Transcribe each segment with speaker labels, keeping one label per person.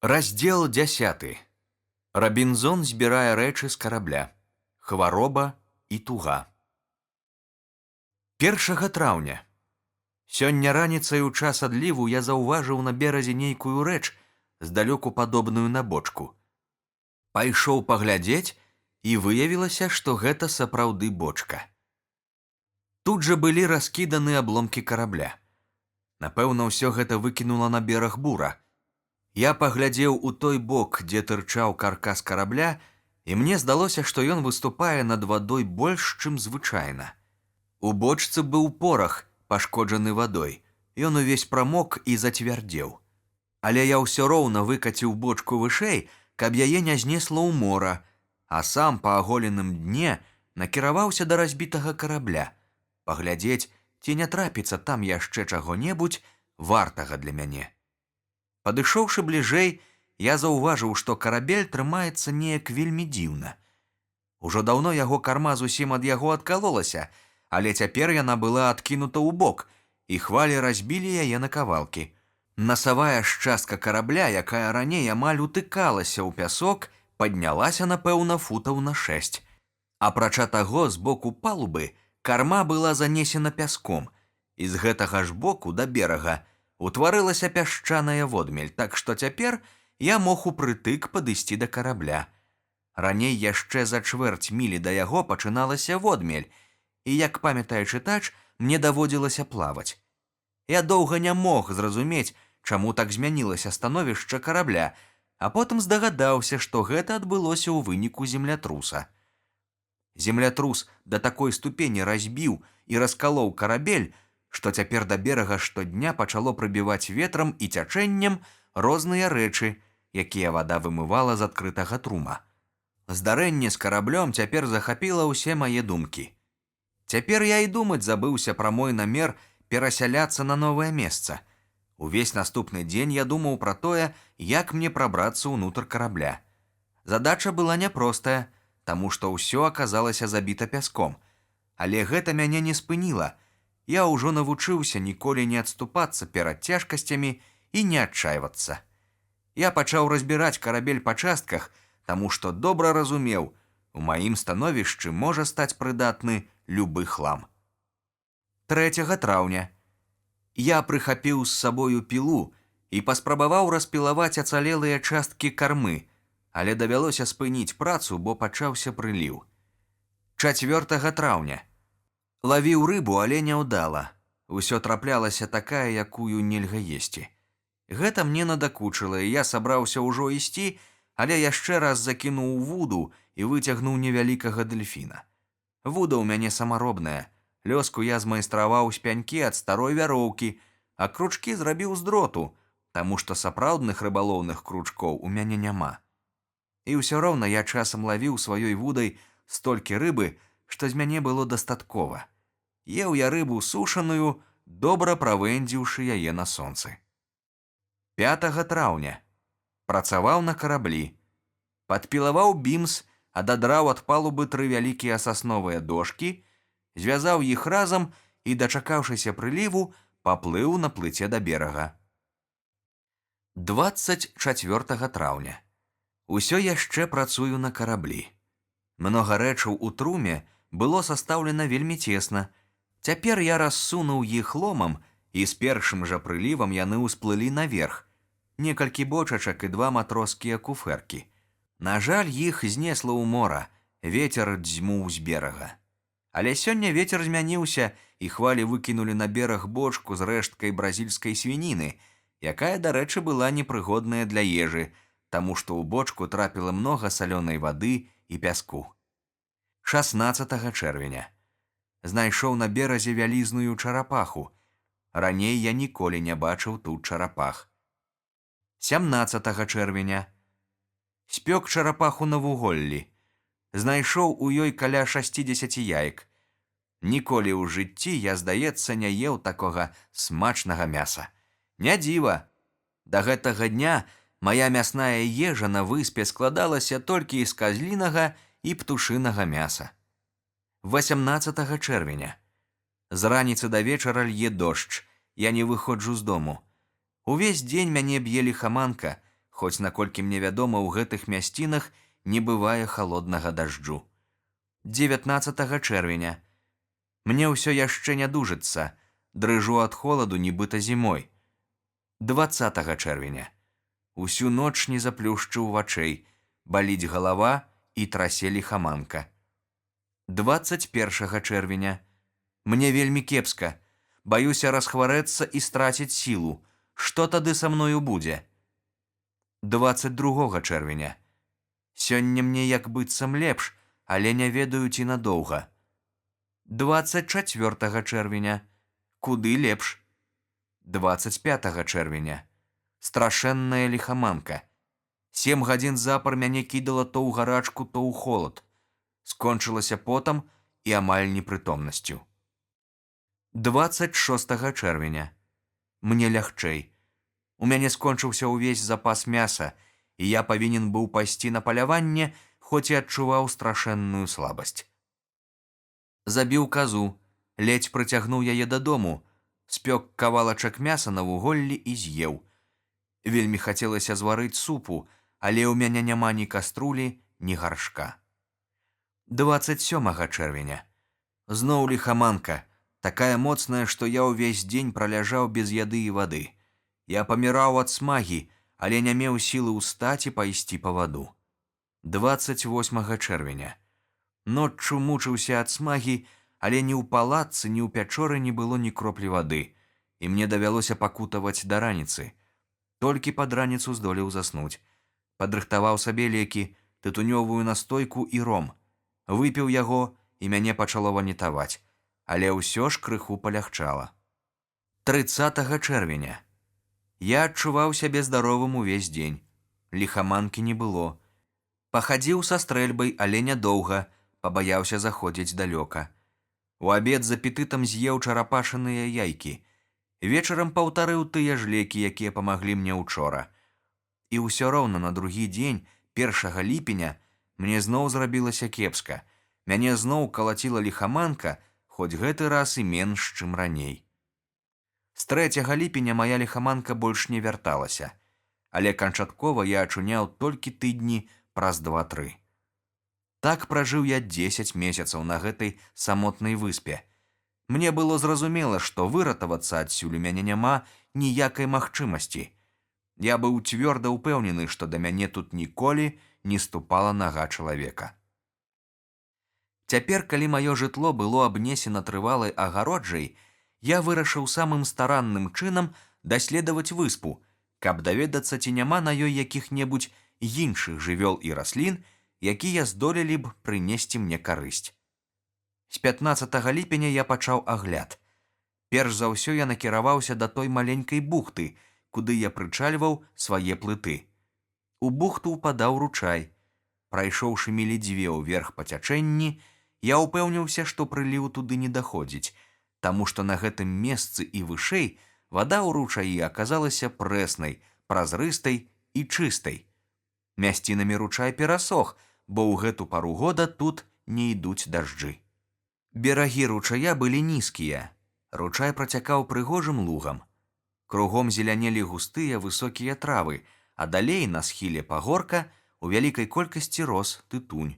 Speaker 1: Раздел 10. Рабінзон збірае рэчы з карабля. Хвароба і туга. 1 траўня. Сёння раніцай у час адліву я заўважыў на беразе нейкую рэч, здалёку падобную на бочку. Пайшоў паглядзець, і выявілася, што гэта сапраўды бочка. Тут жа былі раскіданы абломкі карабля. Напэўна, усё гэта выкінула на бераг бура. Я паглядзеў у той бок, дзе тырчаў каркас карабля, і мне здалося, што ён выступае над вадой больш, чым звычайна. У бочцы быў порах, пашкоджаны вадой. Ён увесь прамок і зацвярдзеў. Але я ўсё роўна выкаціў бочку вышэй, каб яе не знесла ў мора, а сам па аголеным дне накіраваўся да разбітага карабля, паглядзець, ці не трапіцца там яшчэ чаго-небудзь вартага для мяне. Падышоўшы бліжэй, я заўважыў, што карабель трымаецца неяк вельмі дзіўна. Ужо даўно яго карма зусім ад яго адкалолася, але цяпер яна была адкінута ў бок, і хвалі разбілі яе на кавалкі. Насавая ж частка карабля, якая раней амаль утыкалася ў пясок, паднялася, напэўна, футаў на 6. Апрача таго, з боку палубы карма была занесена пяском, і з гэтага ж боку да берага утварылася пясчаная водмель, так што цяпер я мог упрытык падысці да карабля. Раней яшчэ за чвэрць мілі да яго пачыналася водмель, і, як памятае чытач, мне даводзілася плаваць. Я доўга не мог зразумець, чаму так змянілася становішча карабля, а потым здагадаўся, што гэта адбылося ў выніку землятруса. Землятрус да такой ступені разбіў і раскалоў карабель, што цяпер да берага штодня пачало прыбіваць ветрам і цячэннем розныя рэчы, якія вада вымывала з адкрытага трума. Здарэнне з караблём цяпер захапіла ўсе мае думкі. Цяпер я і думаць забыўся пра мой намер перасяляцца на новае месца. Увесь наступны дзень я думаў пра тое, як мне прабрацца ўнутр карабля. Задача была няпростая, таму што ўсё аказалася забіта пяском. Але гэта мяне не спыніла. Я ўжо навучыўся ніколі не адступацца перад цяжкасцямі і не адчайвацца. Я пачаў разбіраць карабель па частках, таму што добра разумеў, у маім становішчы можа стаць прыдатны любы хлам. 3 траўня. Я прыхапіў з сабою пілу і паспрабаваў распілаваць ацалелыя часткі кармы, але давялося спыніць працу, бо пачаўся прыліў. 4 траўня. Лавіў рыбу, але няўдала. Усё траплялася такая, якую нельга есці. Гэта мне надакучыла, і я сабраўся ўжо ісці, але яшчэ раз закінуў вуду і выцягнуў невялікага дэльфіна. Вуда ў мяне самаробная. Лёску я змайстраваў з пянькі ад старой вяроўкі, а кручкі зрабіў з дроту, таму што сапраўдных рыбалоўных кручкоў у мяне няма. І ўсё роўна я часам лавіў сваёй вудай столькі рыбы, што з мяне было дастаткова. Еў я рыбу сушаную, добра правэндзіўшы яе на сонцы. 5 траўня. Працаваў на караблі. Падпілаваў бімс, ададраў ад палубы 3 вялікія сасновыя дошкі, звязаў іх разам і, дачакаўшыся прыліву, паплыў на плыце да берага. 24 траўня. Усё яшчэ працую на караблі. Многа рэчаў у труме было састаўлена вельмі цесна. Цяпер я рассунуў іх ломам, і з першым жа прылівам яны ўсплылі наверх. Некалькі бочачак і 2 матроскія куфэркі. На жаль, іх знесла ў мора, вецер дзьмуў з берага. Але сёння вецер змяніўся, і хвалі выкінулі на бераг бочку з рэшткай бразільскай свініны, якая, дарэчы, была непрыгодная для ежы, таму што ў бочку трапіла многа салёнай вады і пяску. 16 чэрвеня. Знайшоў на беразе вялізную чарапаху. Раней я ніколі не бачыў тут чарапах. 17 чэрвеня. Спёк чарапаху на вуголлі. Знайшоў у ёй каля 60 яек. Ніколі ў жыцці я, здаецца, не еў такога смачнага мяса. Не дзіва. Да гэтага дня мая мясная ежа на выспе складалася толькі з казлінага і птушынага мяса. 18 чэрвеня. З раніцы да вечара лье дождж. Я не выходжу з дому. Увесь дзень мяне б'е ліхаманка, хоць, наколькі мне вядома, у гэтых мясцінах не бывае халоднага дажджу. 19 чэрвеня. Мне ўсё яшчэ не дужыцца, дрыжу ад холаду, нібыта зімой. 20 чэрвеня. Усю ноч не заплюшчыў вачэй, баліць галава і трасе ліхаманка. 21 чэрвеня. Мне вельмі кепска, баюся расхварэцца і страціць сілу. Што тады са мною будзе? 22 чэрвеня. Сёння мне як быццам лепш, але не ведаю, ці надоўга. 24 чэрвеня. Куды лепш? 25 чэрвеня. Страшэнная ліхаманка. 7 гадзін запар мяне кідала то ў гарачку, то ў холад. Скончылася потам і амаль непрытомнасцю. 26 чэрвеня. Мне лягчэй. У мяне скончыўся ўвесь запас мяса, і я павінен быў пайсці на паляванне, хоць і адчуваў страшэнную слабасць. Забіў казу, ледзь прыцягнуў яе дадому, спёк кавалачак мяса на вуголлі і з'еў. Вельмі хацелася зварыць супу, але ў мяне няма ні каструлі, ні гаршка. 27 чэрвеня. Зноў ліхаманка, такая моцная, што я ўвесь дзень праляжаў без яды і вады. Я паміраў ад смагі, але не меў сілы ўстаць і пайсці па ваду. 28 чэрвеня. Ноччу мучыўся ад смагі, але ні ў палатцы, ні ў пячоры не было ні кроплі вады, і мне давялося пакутаваць да раніцы. Толькі пад раніцу здолеў заснуць. Падрыхтаваў сабе лекі, тытунёвую настойку і ром. Выпіў яго, і мяне пачало ванітаваць, але ўсё ж крыху палягчала. 30 чэрвеня. Я адчуваў сябе здаровым увесь дзень. Ліхаманкі не было. Пахадзіў са стрэльбай, але нядоўга, пабаяўся заходзіць далёка. У абед з апетытам з'еў чарапашаныя яйкі. Вечарам паўтарыў тыя ж лекі, якія памаглі мне учора. І ўсё роўна на другі дзень, 1 ліпеня, мне зноў зрабілася кепска. Мяне зноў калаціла ліхаманка, хоць гэты раз і менш, чым раней. З 3 ліпеня мая ліхаманка больш не вярталася, але канчаткова я ачуняў толькі тыдні праз 2-3. Так пражыў я 10 месяцаў на гэтай самотнай выспе. Мне было зразумела, што выратавацца адсюль у мяне няма ніякай магчымасці. Я быў цвёрда ўпэўнены, што да мяне тут ніколі не ступала нага чалавека. Цяпер, калі маё жытло было абнесена трывалай агароджай, я вырашыў самым старанным чынам даследаваць выспу, каб даведацца, ці няма на ёй якіх-небудзь іншых жывёл і раслін, якія здолелі б прынесці мне карысць. З 15 ліпеня я пачаў агляд. Перш за ўсё я накіраваўся да той маленькай бухты, куды я прычальваў свае плыты. У бухту ўпадаў ручай. Прайшоўшы мілі 2 ўверх па цячэнні, я ўпэўніўся, што прыліў туды не даходзіць, таму што на гэтым месцы і вышэй вада ў ручаі аказалася прэснай, празрыстай і чыстай. Мясцінамі ручай перасох, бо ў гэту пару года тут не ідуць дажджы. Берагі ручая былі нізкія. Ручай працякаў прыгожым лугам. Кругом зелянелі густыя высокія травы, а далей на схіле пагорка у вялікай колькасці рос тытунь.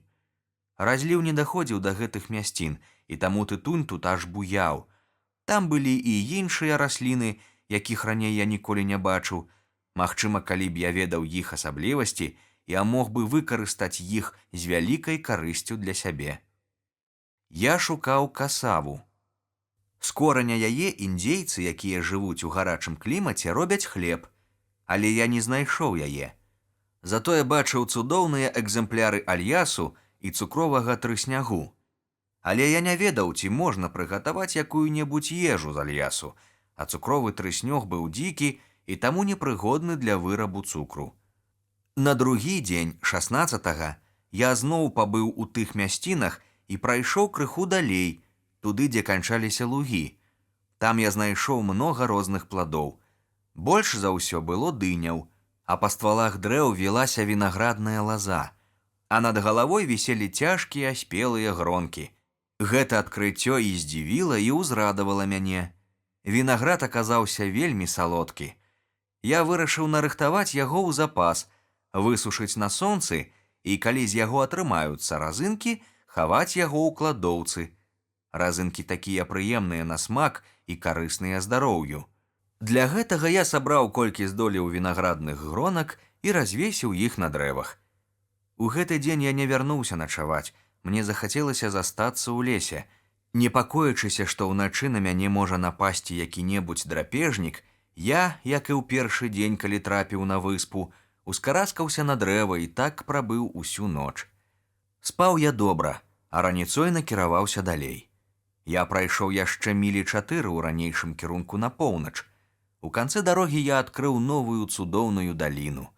Speaker 1: Разліў не даходзіў да гэтых мясцін, і таму тытунь тут аж буяў. Там былі і іншыя расліны, якіх раней я ніколі не бачыў. Магчыма, калі б я ведаў іх асаблівасці, я мог бы выкарыстаць іх з вялікай карысцю для сябе. Я шукаў касаву. З кораня яе індзейцы, якія жывуць у гарачым клімаце, робяць хлеб, але я не знайшоў яе. Затое бачыў цудоўныя экземпляры альясу і цукровага трыснягу. Але я не ведаў, ці можна прыгатаваць якую-небудзь ежу з альясу, а цукровы трыснёг быў дзікі і таму непрыгодны для вырабу цукру. На другі дзень, 16-го, я зноў пабыў у тых мясцінах і прайшоў крыху далей, туды, дзе канчаліся лугі. Там я знайшоў многа розных пладоў. Больш за ўсё было дыняў, а па ствалах дрэў вілася вінаградная лаза, а над галавой віселі цяжкія спелыя гронкі. Гэта адкрыццё і здзівіла, і ўзрадавала мяне. Вінаград аказаўся вельмі салодкі. Я вырашыў нарыхтаваць яго ў запас, высушыць на сонцы і калі з яго атрымаюцца разынкі, хаваць яго ў кладоўцы. Разынкі такія прыемныя на смак і карысныя здароўю. Для гэтага я сабраў колькі здолеў вінаградных гронак і развесіў іх на дрэвах. У гэты дзень я не вярнуўся начаваць, мне захацелася застацца ў лесе. Непакоячыся, што ўначы на мяне можа напасці які-небудзь драпежнік, я, як і ў першы дзень, калі трапіў на выспу, ускараскаўся на дрэва і так прабыў усю ноч. Спаў я добра, а раніцой накіраваўся далей. Я прайшоў яшчэ мілі 4 ў ранейшым кірунку на поўнач. У канцы дарогі я адкрыў новую цудоўную даліну.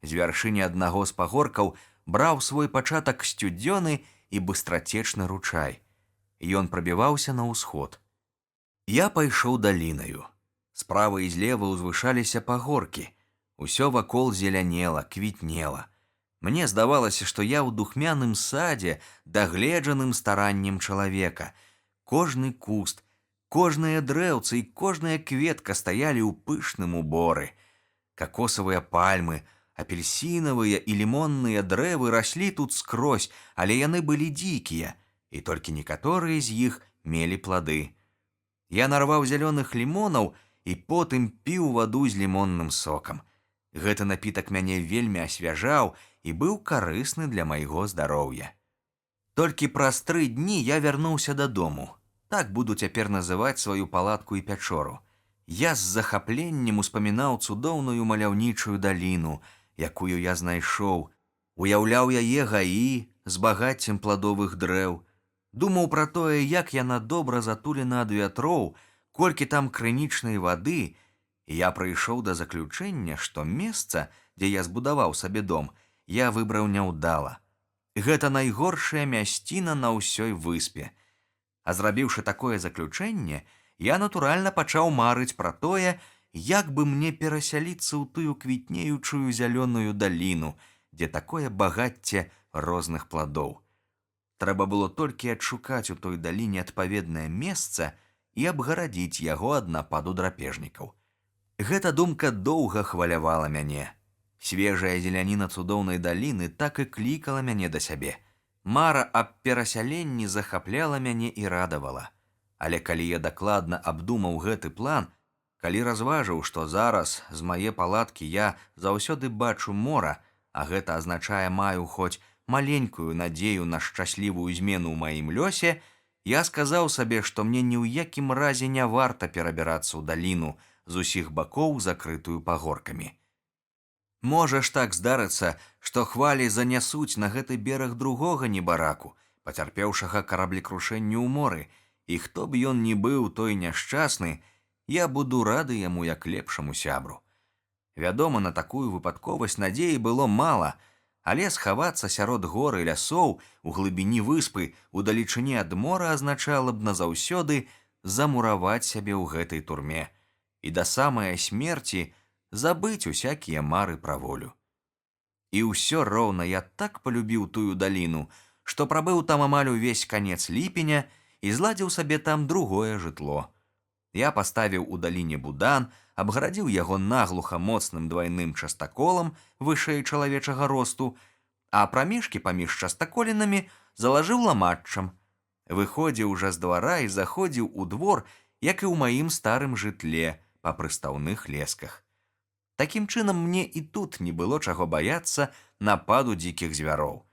Speaker 1: З вяршыні аднаго з пагоркаў браў свой пачатак сцюдзёны і быстрацечны ручай. Ён прабіваўся на ўсход. Я пайшоў далінаю. Справа і злева ўзвышаліся пагоркі. Усё вакол зелянела, квітнела. Мне здавалася, што я ў духмяным садзе, дагледжаным стараннем чалавека. Кожны куст, кожнае дрэўца і кожная кветка стаялі ў пышным уборы. Какосавыя пальмы, апельсінавыя і лімонныя дрэвы раслі тут скрозь, але яны былі дзікія, і толькі некаторыя з іх мелі плады. Я нарваў зялёных лімонаў і потым піў ваду з лімонным сокам. Гэты напітак мяне вельмі асвяжаў і быў карысны для майго здароўя. Толькі праз 3 дні я вярнуўся дадому. Так буду цяпер называць сваю палатку і пячору. Я з захапленнем успамінаў цудоўную маляўнічую даліну, якую я знайшоў, уяўляў яе гаі з багаццем пладовых дрэў, думаў пра тое, як яна добра затулена ад вятроў, колькі там крынічнай вады, і я прыйшоў да заключэння, што месца, дзе я збудаваў сабе дом, я выбраў няўдала. Гэта найгоршая мясціна на ўсёй выспе. А зрабіўшы такое заключэнне, я натуральна пачаў марыць пра тое, як бы мне перасяліцца ў тую квітнеючую зялёную даліну, дзе такое багацце розных пладоў. Трэба было толькі адшукаць у той даліне адпаведнае месца і абгарадзіць яго ад нападу драпежнікаў. Гэта думка доўга хвалявала мяне. Свежая зеляніна цудоўнай даліны так і клікала мяне да сябе. Мара аб перасяленні захапляла мяне і радавала. Але калі я дакладна абдумаў гэты план, калі разважыў, што зараз з мае палаткі я заўсёды бачу мора, а гэта азначае маю хоць маленькую надзею на шчаслівую змену ў маім лёсе, я сказаў сабе, што мне ні ў якім разе не варта перабірацца ў даліну, з усіх бакоў закрытую пагоркамі. Можа ж так здарыцца, што хвалі занясуць на гэты бераг другога небараку, пацярпеўшага караблекрушэнню ў моры, і хто б ён ні быў той няшчасны, я буду рады яму як лепшаму сябру. Вядома, на такую выпадковасць надзеі было мала, але схавацца сярод гор і лясоў у глыбіні выспы у далечыні ад мора азначала б назаўсёды замураваць сябе ў гэтай турме і да самай смерці забыць усякія мары пра волю. І ўсё роўна я так полюбіў тую даліну, што прабыў там амаль увесь канец ліпеня і зладзіў сабе там другое жытло. Я паставіў у даліне будан, абгарадзіў яго наглуха моцным двайным частаколам вышэй чалавечага росту, а прамежкі паміж частаколінамі залажыў ламаччам. Выходзіў жа з двара і заходзіў у двор, як і ў маім старым жытле па прыстаўных лесках. Такім чынам, мне і тут не было чаго баяцца нападу дзікіх звяроў.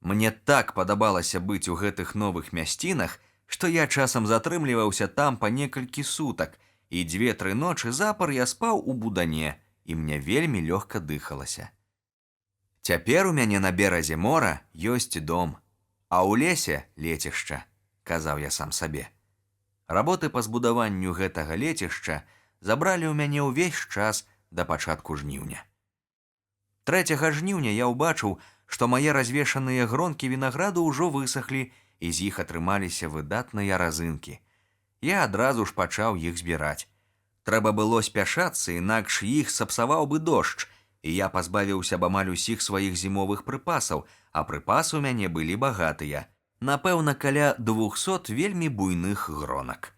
Speaker 1: Мне так падабалася быць у гэтых новых мясцінах, што я часам затрымліваўся там па некалькі сутак, і 2-3 ночы запар я спаў у будане, і мне вельмі лёгка дыхалася. Цяпер у мяне на беразе мора ёсць дом, а ў лесе лецішча, казаў я сам сабе. Работы па збудаванню гэтага лецішча забралі ў мяне ўвесь час да пачатку жніўня. 3 жніўня я ўбачыў, што мае развешаныя гронкі вінаграду ўжо высахлі, і з іх атрымаліся выдатныя разынкі. Я адразу ж пачаў іх збіраць. Трэба было спяшацца, інакш іх сапсаваў бы дождж, і я пазбавіўся б амаль усіх сваіх зімовых прыпасаў, а прыпасы ў мяне былі багатыя, напэўна, каля 200 вельмі буйных гронак.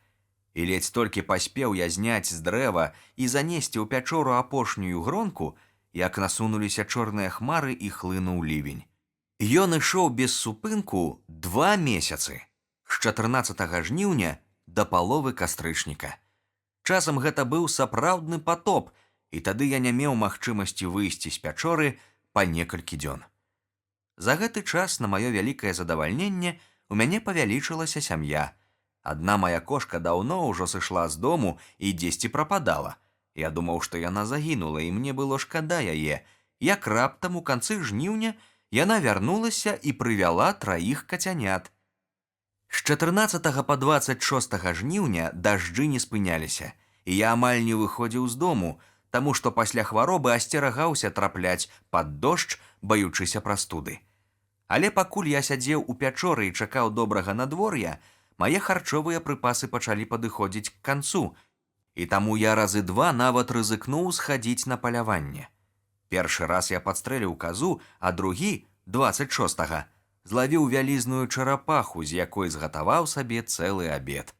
Speaker 1: І ледзь толькі паспеў я зняць з дрэва і занесці ў пячору апошнюю гронку, як насунуліся чорныя хмары і хлынуў лівень. Ён ішоў без супынку 2 месяцы, з 14 жніўня да паловы кастрычніка. Часам гэта быў сапраўдны патоп, і тады я не меў магчымасці выйсці з пячоры па некалькі дзён. За гэты час, на маё вялікае задавальненне, у мяне павялічылася сям'я. Адна мая кошка даўно ўжо сышла з дому і дзесьці прападала. Я думаў, што яна загінула, і мне было шкада яе. Як раптам у канцы жніўня яна вярнулася і прывяла 3 кацянят. З 14 па 26 жніўня дажджы не спыняліся, і я амаль не выходзіў з дому, таму што пасля хваробы асцерагаўся трапляць пад дождж, баючыся прастуды. Але пакуль я сядзеў у пячоры і чакаў добрага надвор'я, мае харчовыя прыпасы пачалі падыходзіць к канцу, і таму я разы 2 нават рызыкнуў схадзіць на паляванне. Першы раз я падстрэліў казу, а другі, 26-га, злавіў вялізную чарапаху, з якой згатаваў сабе цэлы абед.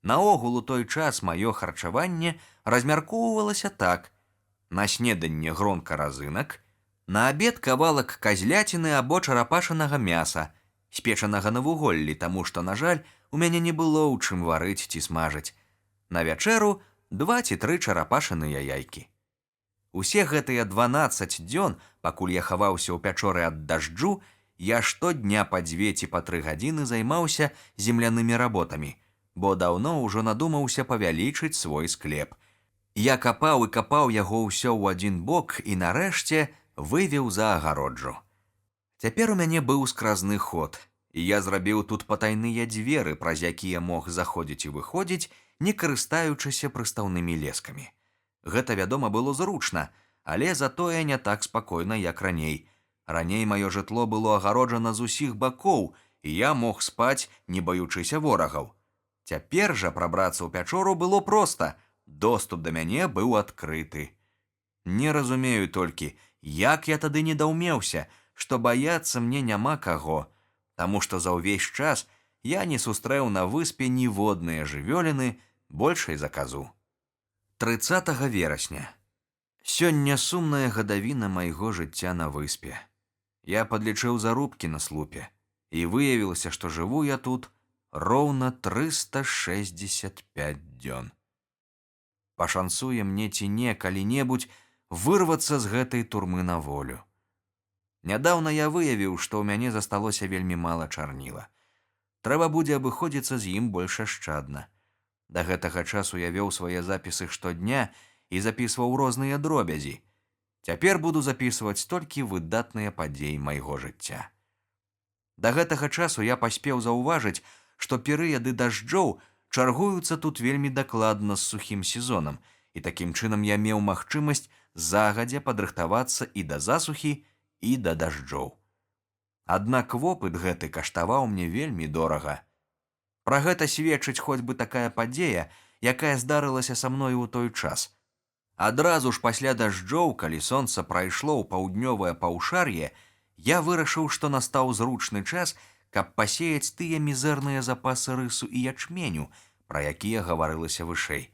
Speaker 1: Наогул у той час маё харчаванне размяркоўвалася так: на снеданне гронка разынак, на абед кавалак казляціны або чарапашанага мяса, спечанага на вуголлі, таму што, на жаль, у мяне не было ў чым варыць ці смажыць. На вячэру 2 ці 3 чарапашаныя яйкі. Усе гэтыя 12 дзён, пакуль я хаваўся ў пячоры ад дажджу, я штодня па 2 ці па 3 гадзіны займаўся землянымі работамі, бо даўно ўжо надумаўся павялічыць свой склеп. Я капаў і капаў яго ўсё ў адзін бок і нарэшце вывеў за агароджу. Цяпер у мяне быў скразны ход, і я зрабіў тут патайныя дзверы, праз якія мог заходзіць і выходзіць, не карыстаючыся прыстаўнымі лескамі. Гэта, вядома, было зручна, але затое не так спакойна, як раней. Раней маё жытло было агароджана з усіх бакоў, і я мог спаць, не баючыся ворагаў. Цяпер жа прабрацца ў пячору было проста, доступ да мяне быў адкрыты. Не разумею толькі, як я тады недаўмеўся, што баяцца мне няма каго, таму што за ўвесь час я не сустрэў на выспе ніводныя жывёліны большай за казу. 30 верасня. Сёння сумная гадавіна майго жыцця на выспе. Я падлічыў заробкі на слупе, і выявілася, што жыву я тут роўна 365 дзён. Пашанцуе мне ці не калі-небудзь вырвацца з гэтай турмы на волю. Нядаўна я выявіў, што ў мяне засталося вельмі мала чарніла. Трэба будзе абыходзіцца з ім больш ашчадна. Да гэтага часу я вёў свае запісы штодня і запісваў розныя дробязі. Цяпер буду запісваць толькі выдатныя падзеі майго жыцця. Да гэтага часу я паспеў заўважыць, што перыяды дажджоў чаргуюцца тут вельмі дакладна з сухім сезонам, і такім чынам я меў магчымасць загадзя падрыхтавацца і да засухі, і да дажджоў. Аднак вопыт гэты каштаваў мне вельмі дорага. Пра гэта сведчыць хоць бы такая падзея, якая здарылася са мною ў той час. Адразу ж пасля дажджоў, калі сонца прайшло ў паўднёвае паўшар'е, я вырашыў, што настаў зручны час, каб пасеяць тыя мізэрныя запасы рысу і ячменю, пра якія гаварылася вышэй.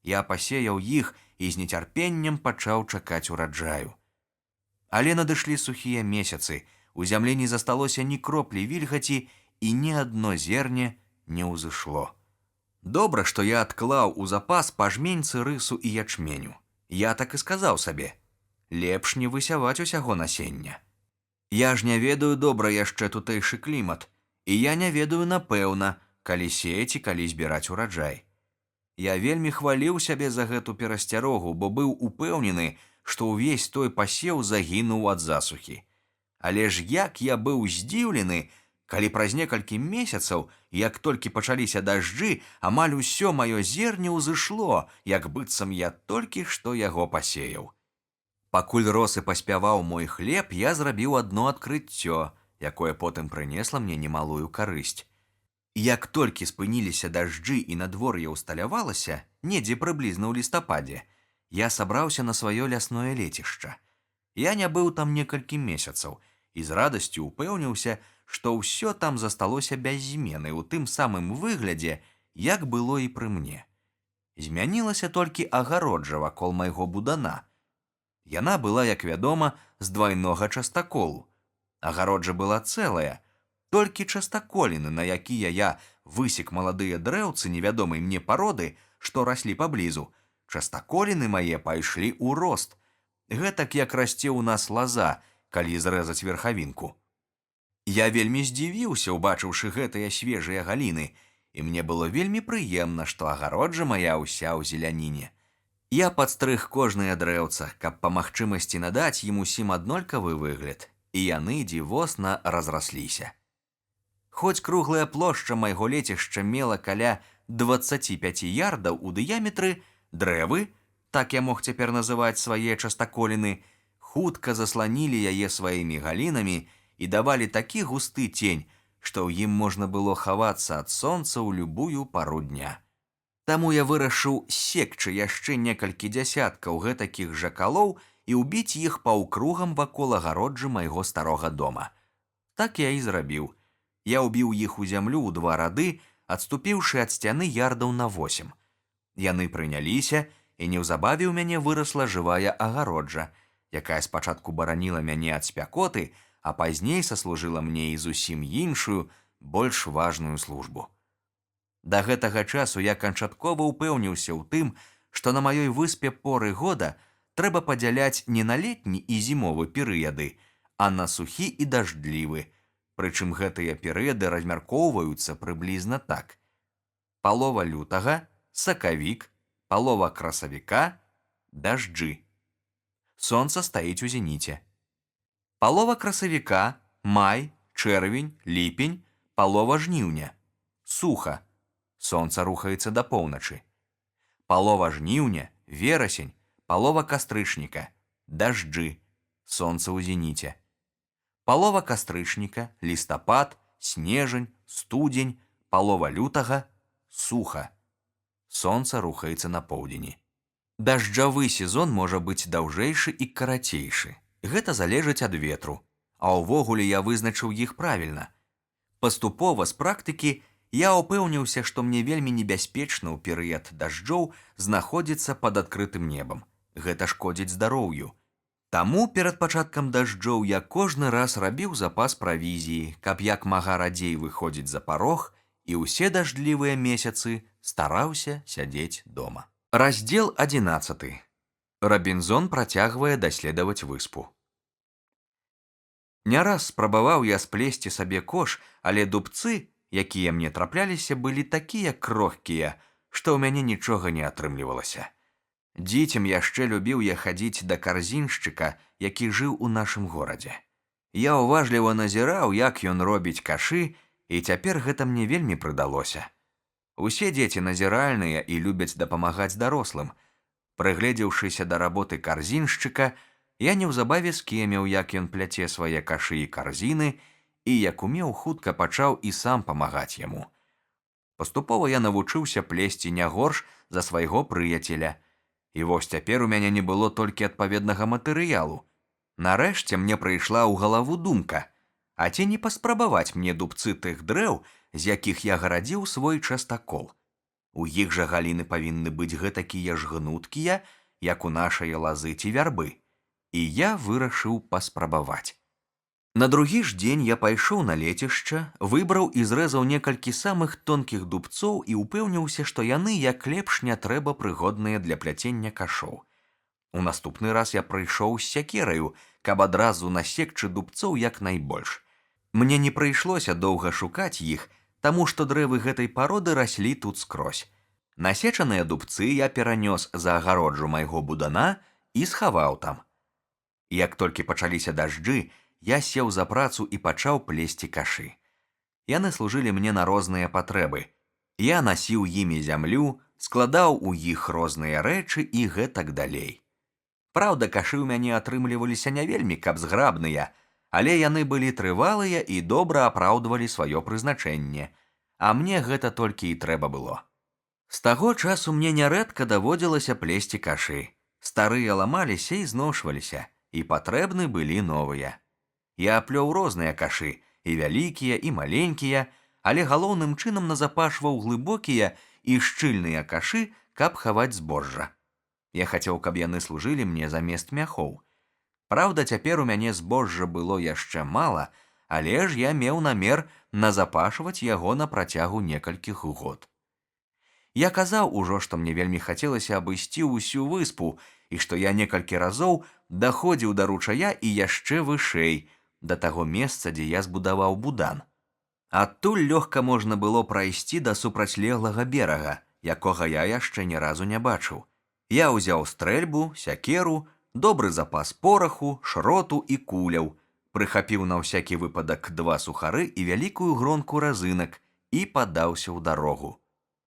Speaker 1: Я пасеяў іх і з нецярпеннем пачаў чакаць ураджаю. Але надышлі сухія месяцы, у зямлі не засталося ні кроплі вільгаці, і ні адно зерне не ўзышло. Добра, што я адклаў у запас па жменьцы рысу і ячменю. Я так і сказаў сабе: лепш не высяваць усяго насення. Я ж не ведаю добра яшчэ тутэйшы клімат, і я не ведаю напэўна, калі сеяць і калі збіраць ураджай. Я вельмі хваліў сябе за гэту перасцярогу, бо быў упэўнены, што ўвесь той пасеў загінуў ад засухі. Але ж як я быў здзіўлены, калі праз некалькі месяцаў, як толькі пачаліся дажджы, амаль усё маё зерне ўзышло, як быццам я толькі што яго пасеяў. Пакуль рос і паспяваў мой хлеб, я зрабіў адно адкрыццё, якое потым прынесла мне немалую карысць. Як толькі спыніліся дажджы і надвор'е ўсталявалася, недзе прыблізна ў лістападзе, я сабраўся на сваё лясное лецішча. Я не быў там некалькі месяцаў і з радасцю ўпэўніўся, што ўсё там засталося без змены ў тым самым выглядзе, як было і пры мне. Змянілася толькі агароджа вакол майго будана. Яна была, як вядома, з двайнога частаколу. Агароджа была цэлая, толькі частаколіны, на якія я высек маладыя дрэўцы невядомай мне пароды, што раслі паблізу, частаколіны мае пайшлі ў рост. Гэтак як расце ў нас лаза, калі зрэзаць верхавінку. Я вельмі здзівіўся, убачыўшы гэтыя свежыя галіны, і мне было вельмі прыемна, што агароджа мая ўся ў зеляніне. Я падстрыг кожнае дрэўца, каб па магчымасці надаць ім усім аднолькавы выгляд, і яны дзівосна разрасліся. Хоць круглая плошча майго лецішча мела каля 25 ярдаў у дыяметры, дрэвы, так я мог цяпер называць свае частаколіны, хутка засланілі яе сваімі галінамі і давалі такі густы цень, што ў ім можна было хавацца ад сонца ў любую пару дня. Таму я вырашыў секчы яшчэ некалькі дзясяткаў гэтакіх жа калоў і ўбіць іх паўкругам вакол агароджы майго старога дома. Так я і зрабіў. Я ўбіў іх у зямлю ў 2 рады, адступіўшы ад сцяны ярдаў на 8. Яны прыняліся, і неўзабаве ў мяне вырасла жывая агароджа, якая спачатку бараніла мяне ад спякоты, а пазней саслужыла мне і зусім іншую, больш важную службу. Да гэтага часу я канчаткова ўпэўніўся ў тым, што на маёй выспе поры года трэба падзяляць не на летні і зімовы перыяды, а на сухі і дажджлівы, прычым гэтыя перыяды размяркоўваюцца прыблізна так: палова лютага, сакавік, палова красавіка, дажджы. Сонца стаіць у зеніце. Палова красавіка, май, чэрвень, ліпень, палова жніўня, суха. Сонца рухаецца да поўначы. Палова жніўня, верасень, палова кастрычніка, дажджы, сонца ў зеніце. Палова кастрычніка, лістапад, снежань, студзень, палова лютага, суха. Сонца рухаецца на поўдзені. Дажджавы сезон можа быць даўжэйшы і карацейшы. Гэта залежыць ад ветру, а ўвогуле я вызначыў іх правільна. Паступова з практыкі я ўпэўніўся, што мне вельмі небяспечна ў перыяд дажджоў знаходзіцца пад адкрытым небам. Гэта шкодзіць здароўю. Таму перад пачаткам дажджоў я кожны раз рабіў запас правізіі, каб як мага радзей выходзіць за парог, і ўсе дажджлівыя месяцы стараўся сядзець дома. Раздзел 11. Рабінзон працягвае даследаваць выспу. Не раз спрабаваў я сплесці сабе кош, але дубцы, якія мне трапляліся, былі такія крохкія, што ў мяне нічога не атрымлівалася. Дзіцем яшчэ любіў я хадзіць да карзіншчыка, які жыў у нашым горадзе. Я ўважліва назіраў, як ён робіць кашы, і цяпер гэта мне вельмі прыдалося. Усе дзеці назіральныя і любяць дапамагаць дарослым. Прыгледзеўшыся да работы карзіншчыка, я неўзабаве скеміў, як ён пляце свае кашы і карзіны, і як умеў, хутка пачаў і сам памагаць яму. Паступова я навучыўся плесці не горш за свайго прыяцеля. І вось цяпер у мяне не было толькі адпаведнага матэрыялу. Нарэшце мне прыйшла ў галаву думка, а ці не паспрабаваць мне дубцы тых дрэў, з якіх я гарадзіў свой частакол. У іх жа галіны павінны быць гэтакія ж гнуткія, як у нашай лазы ці вярбы. І я вырашыў паспрабаваць. На другі ж дзень я пайшоў на лецішча, выбраў і зрэзаў некалькі самых тонкіх дубцоў і ўпэўніўся, што яны як лепш не трэба прыгодныя для пляцення кашоў. У наступны раз я прыйшоў з сякераю, каб адразу насекчы дубцоў як найбольш. Мне не прыйшлося доўга шукаць іх, таму што дрэвы гэтай пароды раслі тут скрозь. Насечаныя дубцы я перанёс за агароджу майго будана і схаваў там. Як толькі пачаліся дажджы, я сеў за працу і пачаў плесці кашы. Яны служылі мне на розныя патрэбы. Я насіў імі зямлю, складаў у іх розныя рэчы і гэтак далей. Праўда, кашы ў мяне атрымліваліся не вельмі каб зграбныя, але яны былі трывалыя і добра апраўдвалі сваё прызначэнне, а мне гэта толькі і трэба было. З таго часу мне нярэдка даводзілася плесці кашы. Старыя ламаліся і зношваліся, і патрэбны былі новыя. Я аплёў розныя кашы, і вялікія, і маленькія, але галоўным чынам назапашваў глыбокія і шчыльныя кашы, каб хаваць збожжа. Я хацеў, каб яны служылі мне замест мяхоў. Праўда, цяпер у мяне збожжа было яшчэ мала, але ж я меў намер назапашваць яго на працягу некалькіх год. Я казаў ужо, што мне вельмі хацелася абысці ўсю выспу і што я некалькі разоў даходзіў да ручая і яшчэ вышэй, да таго месца, дзе я збудаваў будан. Адтуль лёгка можна было прайсці да супрацьлеглага берага, якога я яшчэ ні разу не бачыў. Я ўзяў стрэльбу, сякеру, добры запас пораху, шроту і куляў, прыхапіў на ўсякі выпадак 2 сухары і вялікую гронку разынак і падаўся ў дарогу.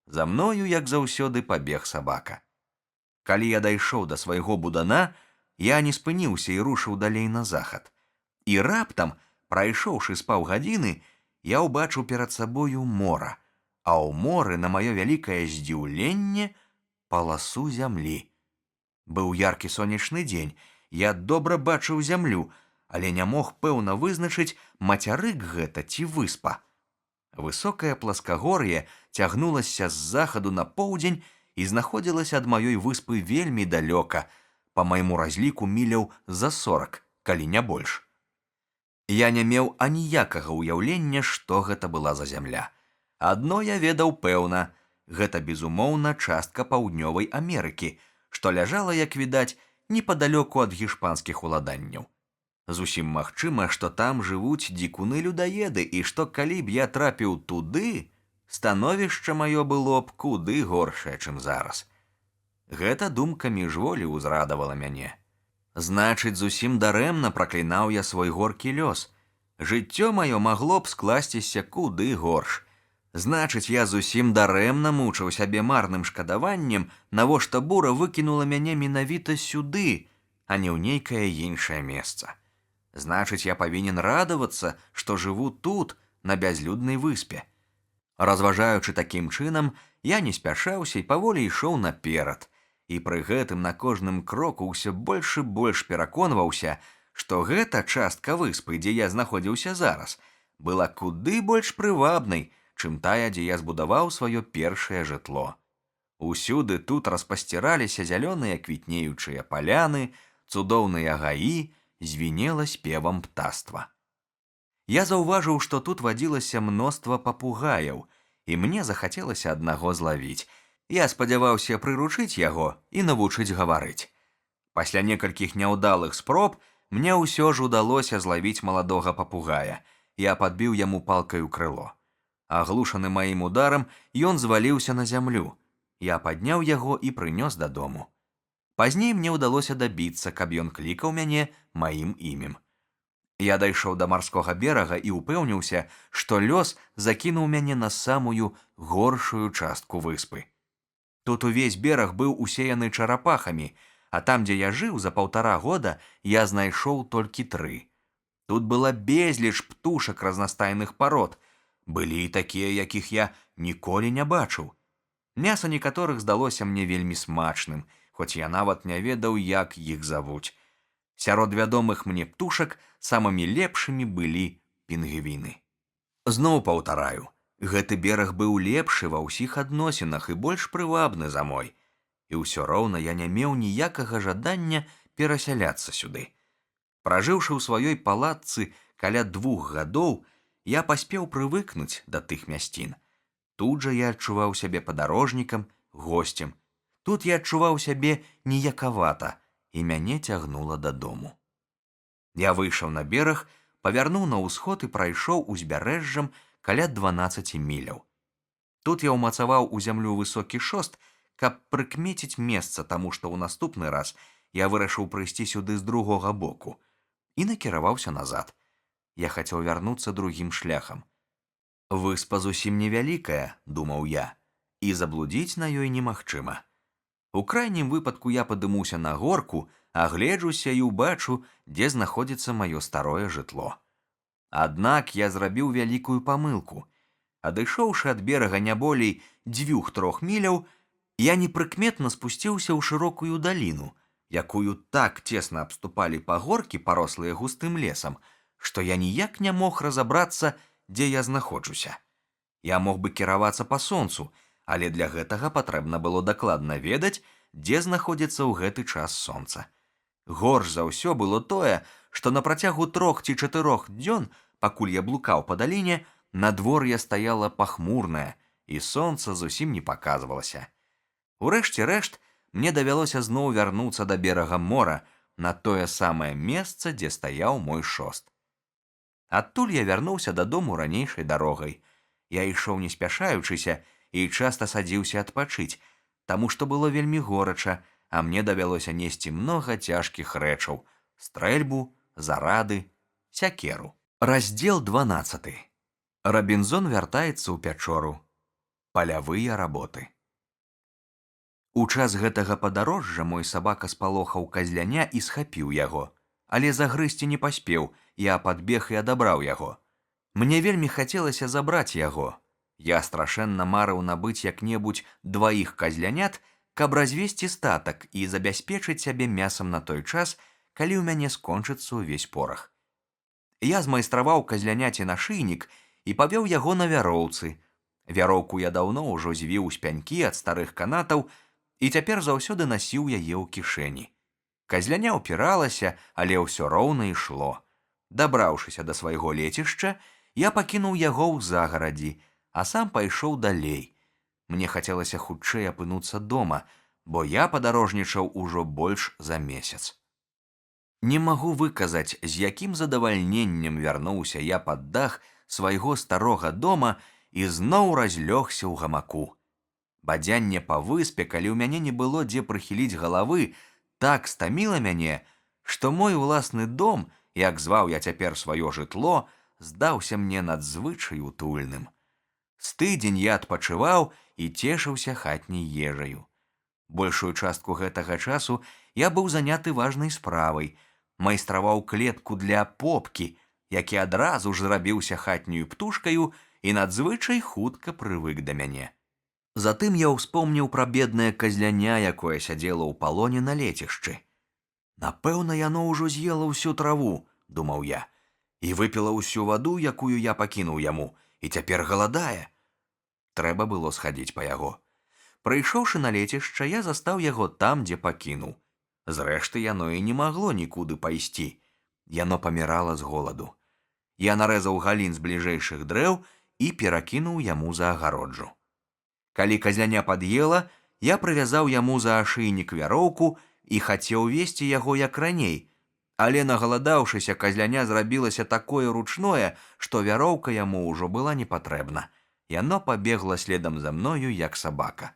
Speaker 1: За мною, як заўсёды, пабег сабака. Калі я дайшоў да свайго будана, я не спыніўся і рушыў далей на захад. І раптам, прайшоўшы з паўгадзіны, я ўбачыў перад сабою мора, а ў моры, на маё вялікае здзіўленне, паласу зямлі. Быў яркі сонечны дзень, я добра бачыў зямлю, але не мог пэўна вызначыць, мацярык гэта ці выспа. Высокае пласкагор'е цягнулася з захаду на поўдзень і знаходзілася ад маёй выспы вельмі далёка, па майму разліку міляў за 40, калі не больш. Я не меў аніякага ўяўлення, што гэта была за зямля. Адно я ведаў пэўна, гэта, безумоўна, частка паўднёвай Амерыкі, што ляжала, як відаць, непадалёку ад гішпанскіх уладанняў. Зусім магчыма, што там жывуць дзікуны-людаеды і што калі б я трапіў туды, становішча маё было б куды горшае, чым зараз. Гэта думка міжволі ўзрадавала мяне. Значыць, зусім дарэмна праклінаў я свой горкі лёс. Жыццё маё магло б скласціся куды горш. Значыць, я зусім дарэмна мучыў сябе марным шкадаваннем, навошта бура выкінула мяне менавіта сюды, а не ў нейкае іншае месца. Значыць, я павінен радавацца, што жыву тут, на бязлюднай выспе. Разважаючы такім чынам, я не спяшаўся і паволі ішоў наперад, і пры гэтым на кожным кроку ўсё больш і больш пераконваўся, што гэта частка выспы, дзе я знаходзіўся зараз, была куды больш прывабнай, чым тая, дзе я збудаваў сваё першае жытло. Усюды тут распасціраліся зялёныя квітнеючыя паляны, цудоўныя гаі, звінела спевам птаства. Я заўважыў, што тут вадзілася мноства папугаяў, і мне захацелася аднаго злавіць. Я спадзяваўся прыручыць яго і навучыць гаварыць. Пасля некалькіх няўдалых спроб мне ўсё ж удалося злавіць маладога папугая. Я падбіў яму палкаю крыло. Аглушаны маім ударам, ён зваліўся на зямлю. Я падняў яго і прынёс дадому. Пазней мне ўдалося дабіцца, каб ён клікаў мяне маім імем. Я дайшоў да марскога берага і ўпэўніўся, што лёс закінуў мяне на самую горшую частку выспы. Тут увесь бераг быў усеяны чарапахамі, а там, дзе я жыў за 1,5 года, я знайшоў толькі 3. Тут была безліч птушак разнастайных парод. Былі і такія, якіх я ніколі не бачыў. Мяса некаторых здалося мне вельмі смачным, хоць я нават не ведаў, як іх завуць. Сярод вядомых мне птушак самымі лепшымі былі пінгвіны. Зноў паўтараю, гэты бераг быў лепшы ва ўсіх адносінах і больш прывабны за мой. І ўсё роўна я не меў ніякага жадання перасяляцца сюды. Пражыўшы ў сваёй палатцы каля 2 гадоў, я паспеў прывыкнуць да тых мясцін. Тут жа я адчуваў сябе падарожнікам, госцем. Тут я адчуваў сябе ніякавата, і мяне цягнула дадому. Я выйшаў на бераг, павярнуў на ўсход і прайшоў узбярэжжам каля 12 міляў. Тут я ўмацаваў у зямлю высокі шост, каб прыкмеціць месца, таму што ў наступны раз я вырашыў прыйсці сюды з другога боку і накіраваўся назад. Я хацеў вярнуцца другім шляхам. Выспа зусім невялікая, думаў я, і заблудзіць на ёй немагчыма. У крайнім выпадку я падымуся на горку, агледжуся і ўбачу, дзе знаходзіцца маё старое жытло. Аднак я зрабіў вялікую памылку. Адышоўшы ад берага не болей 2-3 міляў, я непрыкметна спусціўся ў шырокую даліну, якую так цесна абступалі пагоркі, парослыя густым лесам, што я ніяк не мог разабрацца, дзе я знаходжуся. Я мог бы кіравацца па сонцу, але для гэтага патрэбна было дакладна ведаць, дзе знаходзіцца ў гэты час сонца. Горш за ўсё было тое, што на працягу 3 ці 4 дзён, пакуль я блукаў па даліне, надвор'е стаяла пахмурнае, і сонца зусім не паказвалася. Урэшце рэшт, мне давялося зноў вярнуцца да берага мора, на тое самае месца, дзе стаяў мой шост. Адтуль я вярнуўся дадому ранейшай дарогай. Я ішоў не спяшаючыся і часта садзіўся адпачыць, таму што было вельмі горача, а мне давялося несці многа цяжкіх рэчаў: стрэльбу, зарады, сякеру. Раздзел 12. Рабінзон вяртаецца ў пячору. Палявыя работы. У час гэтага падарожжа мой сабака спалохаў казляня і схапіў яго, але загрызці не паспеў, я падбег і адабраў яго. Мне вельмі хацелася забраць яго. Я страшэнна марыў набыць як-небудзь 2 казлянят, каб развесці статак і забяспечыць сябе мясам на той час, калі ў мяне скончыцца ўвесь порах. Я змайстраваў казляняці нашыйнік і павёў яго на вяроўцы. Вяроўку я даўно ўжо звіў з пянькі ад старых канатаў і цяпер заўсёды насіў яе ў кішэні. Казляня ўпіралася, але ўсё роўна ішло. Дабраўшыся да свайго лецішча, я пакінуў яго ў загарадзі, а сам пайшоў далей. Мне хацелася хутчэй апынуцца дома, бо я падарожнічаў ужо больш за месяц. Не магу выказаць, з якім задавальненнем вярнуўся я пад дах свайго старога дома і зноў разлёгся ў гамаку. Бадзянне па выспе, калі ў мяне не было дзе прыхіліць галавы, так стаміла мяне, што мой уласны дом, як зваў я цяпер сваё жытло, здаўся мне надзвычай утульным. З тыдзень я адпачываў і цешыўся хатняй ежаю. Большую частку гэтага часу я быў заняты важнай справай, майстраваў клетку для попкі, які адразу ж зрабіўся хатняю птушкаю і надзвычай хутка прывык да мяне. Затым я ўспомніў пра беднае казляня, якое сядзела ў палоне на лецішчы. Напэўна, яно ўжо з'ела ўсю траву, думаў я, і выпіла ўсю ваду, якую я пакінуў яму, і цяпер галадае. Трэба было схадзіць па яго. Прыйшоўшы на лецішча, я застаў яго там, дзе пакінуў. Зрэшты, яно і не магло нікуды пайсці. Яно памірала з голаду. Я нарэзаў галін з бліжэйшых дрэў і перакінуў яму за агароджу. Калі казляня пад'ела, я прывязаў яму за ашыйнік вяроўку і хацеў весці яго як раней, але нагаладаўшыся, казляня зрабілася такое ручное, што вяроўка яму ўжо была не патрэбна. Яно пабегла следам за мною, як сабака.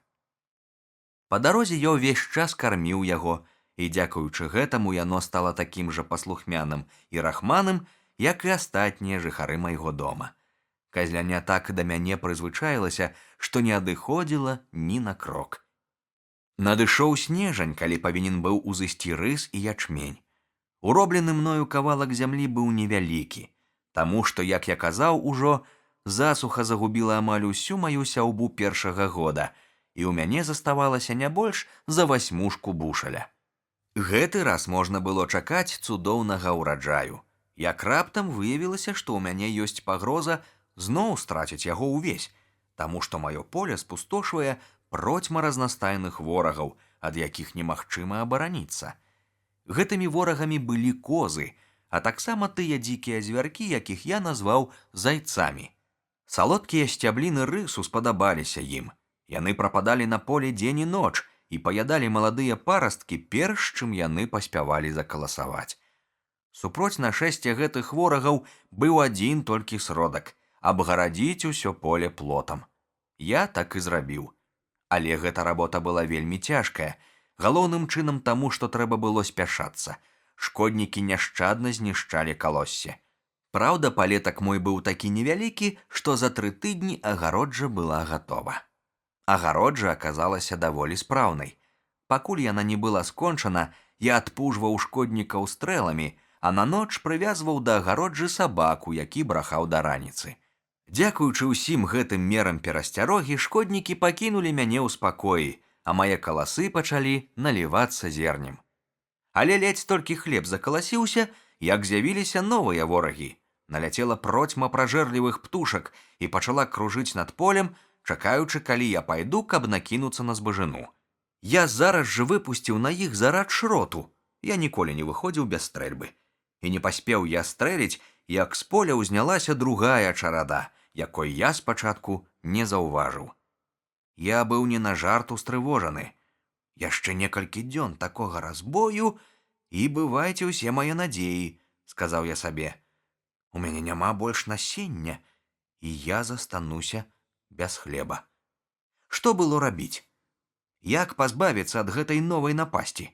Speaker 1: Па дарозе я ўвесь час карміў яго, і дзякуючы гэтаму яно стала такім жа паслухмяным і рахманым, як і астатнія жыхары майго дома. Казляня так да мяне прызвычаілася, што не адыходзіла ні на крок. Надышоў снежань, калі павінен быў узысці рыс і ячмень. Уроблены мною кавалак зямлі быў невялікі, таму што, як я казаў ужо, засуха загубіла амаль усю маю сяўбу першага года, і ў мяне заставалася не больш за 8 бушаля. Гэты раз можна было чакаць цудоўнага ўраджаю. Як раптам выявілася, што ў мяне ёсць пагроза зноў страціць яго ўвесь, таму што маё поле спустошвае процьма разнастайных ворагаў, ад якіх немагчыма абараніцца. Гэтымі ворагамі былі козы, а таксама тыя дзікія звяркі, якіх я назваў зайцамі. Салодкія сцябліны рысу спадабаліся ім. Яны прападалі на поле дзень і ноч і паядалі маладыя парасткі, перш чым яны паспявалі закаласаваць. Супроць нашэсця гэтых ворагаў быў адзін толькі сродак – абгарадзіць усё поле плотам. Я так і зрабіў. Але гэта работа была вельмі цяжкая, галоўным чынам таму, што трэба было спяшацца. Шкоднікі няшчадна знішчалі калоссе. Праўда, палетак мой быў такі невялікі, што за 3 тыдні агароджа была гатова. Агароджа аказалася даволі спраўнай. Пакуль яна не была скончана, я адпужваў шкоднікаў стрэламі, а на ноч прывязваў да агароджы сабаку, які брахаў да раніцы. Дзякуючы ўсім гэтым мерам перасцярогі, шкоднікі пакінулі мяне ў спакоі, а мае каласы пачалі налівацца зернем. Але ледзь толькі хлеб закаласіўся, як з'явіліся новыя ворагі. Наляцела процьма пражэрлівых птушак і пачала кружыць над полем, чакаючы, калі я пайду, каб накінуцца на збажыну. Я зараз жа выпусціў на іх зарад шроту. Я ніколі не выходзіў без стрэльбы. І не паспеў я стрэліць, як з поля ўзнялася другая чарада, якой я спачатку не заўважыў. Я быў не на жарт устрывожаны. Яшчэ некалькі дзён такога разбою, і бывайце ўсе мае надзеі, сказаў я сабе. У мяне няма больш насення, і я застануся без хлеба. Што было рабіць? Як пазбавіцца ад гэтай новай напасці?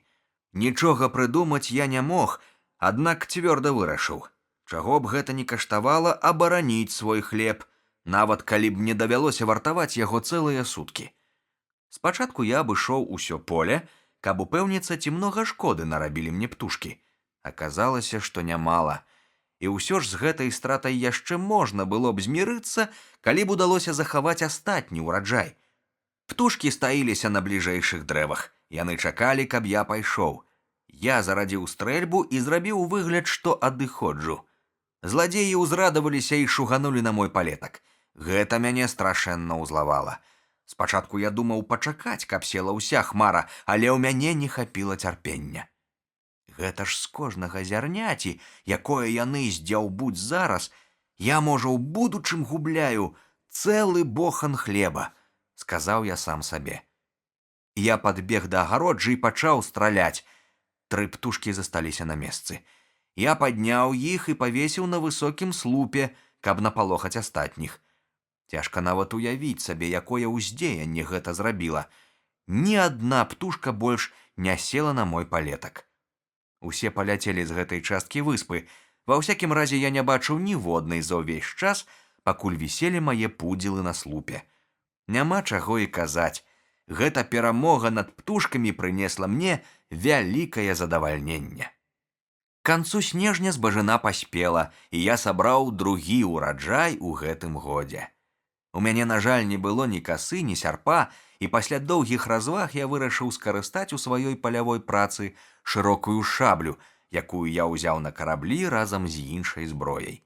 Speaker 1: Нічога прыдумаць я не мог, аднак цвёрда вырашыў. Чаго б гэта ні каштавала, абараніць свой хлеб, нават калі б мне давялося вартаваць яго цэлыя суткі. Спачатку я абышоў усё поле, каб упэўніцца, ці многа шкоды нарабілі мне птушкі. Аказалася, што нямала. І ўсё ж з гэтай стратай яшчэ можна было б змірыцца, калі б удалося захаваць астатні ўраджай. Птушкі стаіліся на бліжэйшых дрэвах. Яны чакалі, каб я пайшоў. Я зарадзіў стрэльбу і зрабіў выгляд, што адыходжу. Зладзеі ўзрадаваліся і шуганулі на мой палетак. Гэта мяне страшэнна ўзлавала. Спачатку я думаў пачакаць, каб села ўся хмара, але ў мяне не хапіла цярпення. Гэта ж з кожнага зярняці, якое яны здзяўбуць зараз, я, можа, у будучым губляю цэлы бохан хлеба, сказаў я сам сабе. Я падбег да агароджы і пачаў страляць. 3 птушкі засталіся на месцы. Я падняў іх і павесіў на высокім слупе, каб напалохаць астатніх. Цяжка нават уявіць сабе, якое ўздзеянне гэта зрабіла. Ні адна птушка больш не села на мой палетак. Усе паляцелі з гэтай часткі выспы. Ва ўсякім разе я не бачыў ніводнай за ўвесь час, пакуль віселі мае пудзілы на слупе. Няма чаго і казаць. Гэта перамога над птушкамі прынесла мне вялікае задавальненне. К канцу снежня збажына паспела, і я сабраў другі ўраджай у гэтым годзе. У мяне, на жаль, не было ні касы, ні сярпа, і пасля доўгіх разваг я вырашыў скарыстаць у сваёй палявой працы шырокую шаблю, якую я ўзяў на караблі разам з іншай зброяй.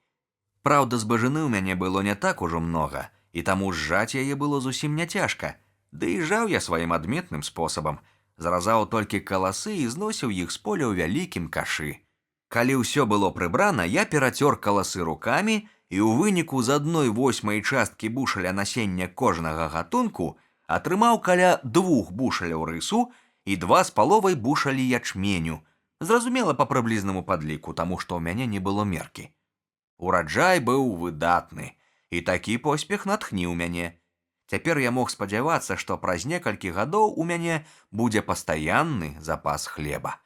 Speaker 1: Праўда, збажыны ў мяне было не так ужо многа, і таму зжаць яе было зусім няцяжка. Ды і жаў я сваім адметным спосабам. Заразаў толькі каласы і зносіў іх з поля ў вялікім кашы. Калі ўсё было прыбрана, я перацёр каласы рукамі, і ў выніку з 1/8 часткі бушаля насення кожнага гатунку атрымаў каля 2 бушаляў рысу і 2,5 бушалі ячменю. Зразумела, па прыблізнаму падліку, таму што ў мяне не было меркі. Ураджай быў выдатны, і такі поспех натхніў мяне. Цяпер я мог спадзявацца, што праз некалькі гадоў у мяне будзе пастаянны запас хлеба.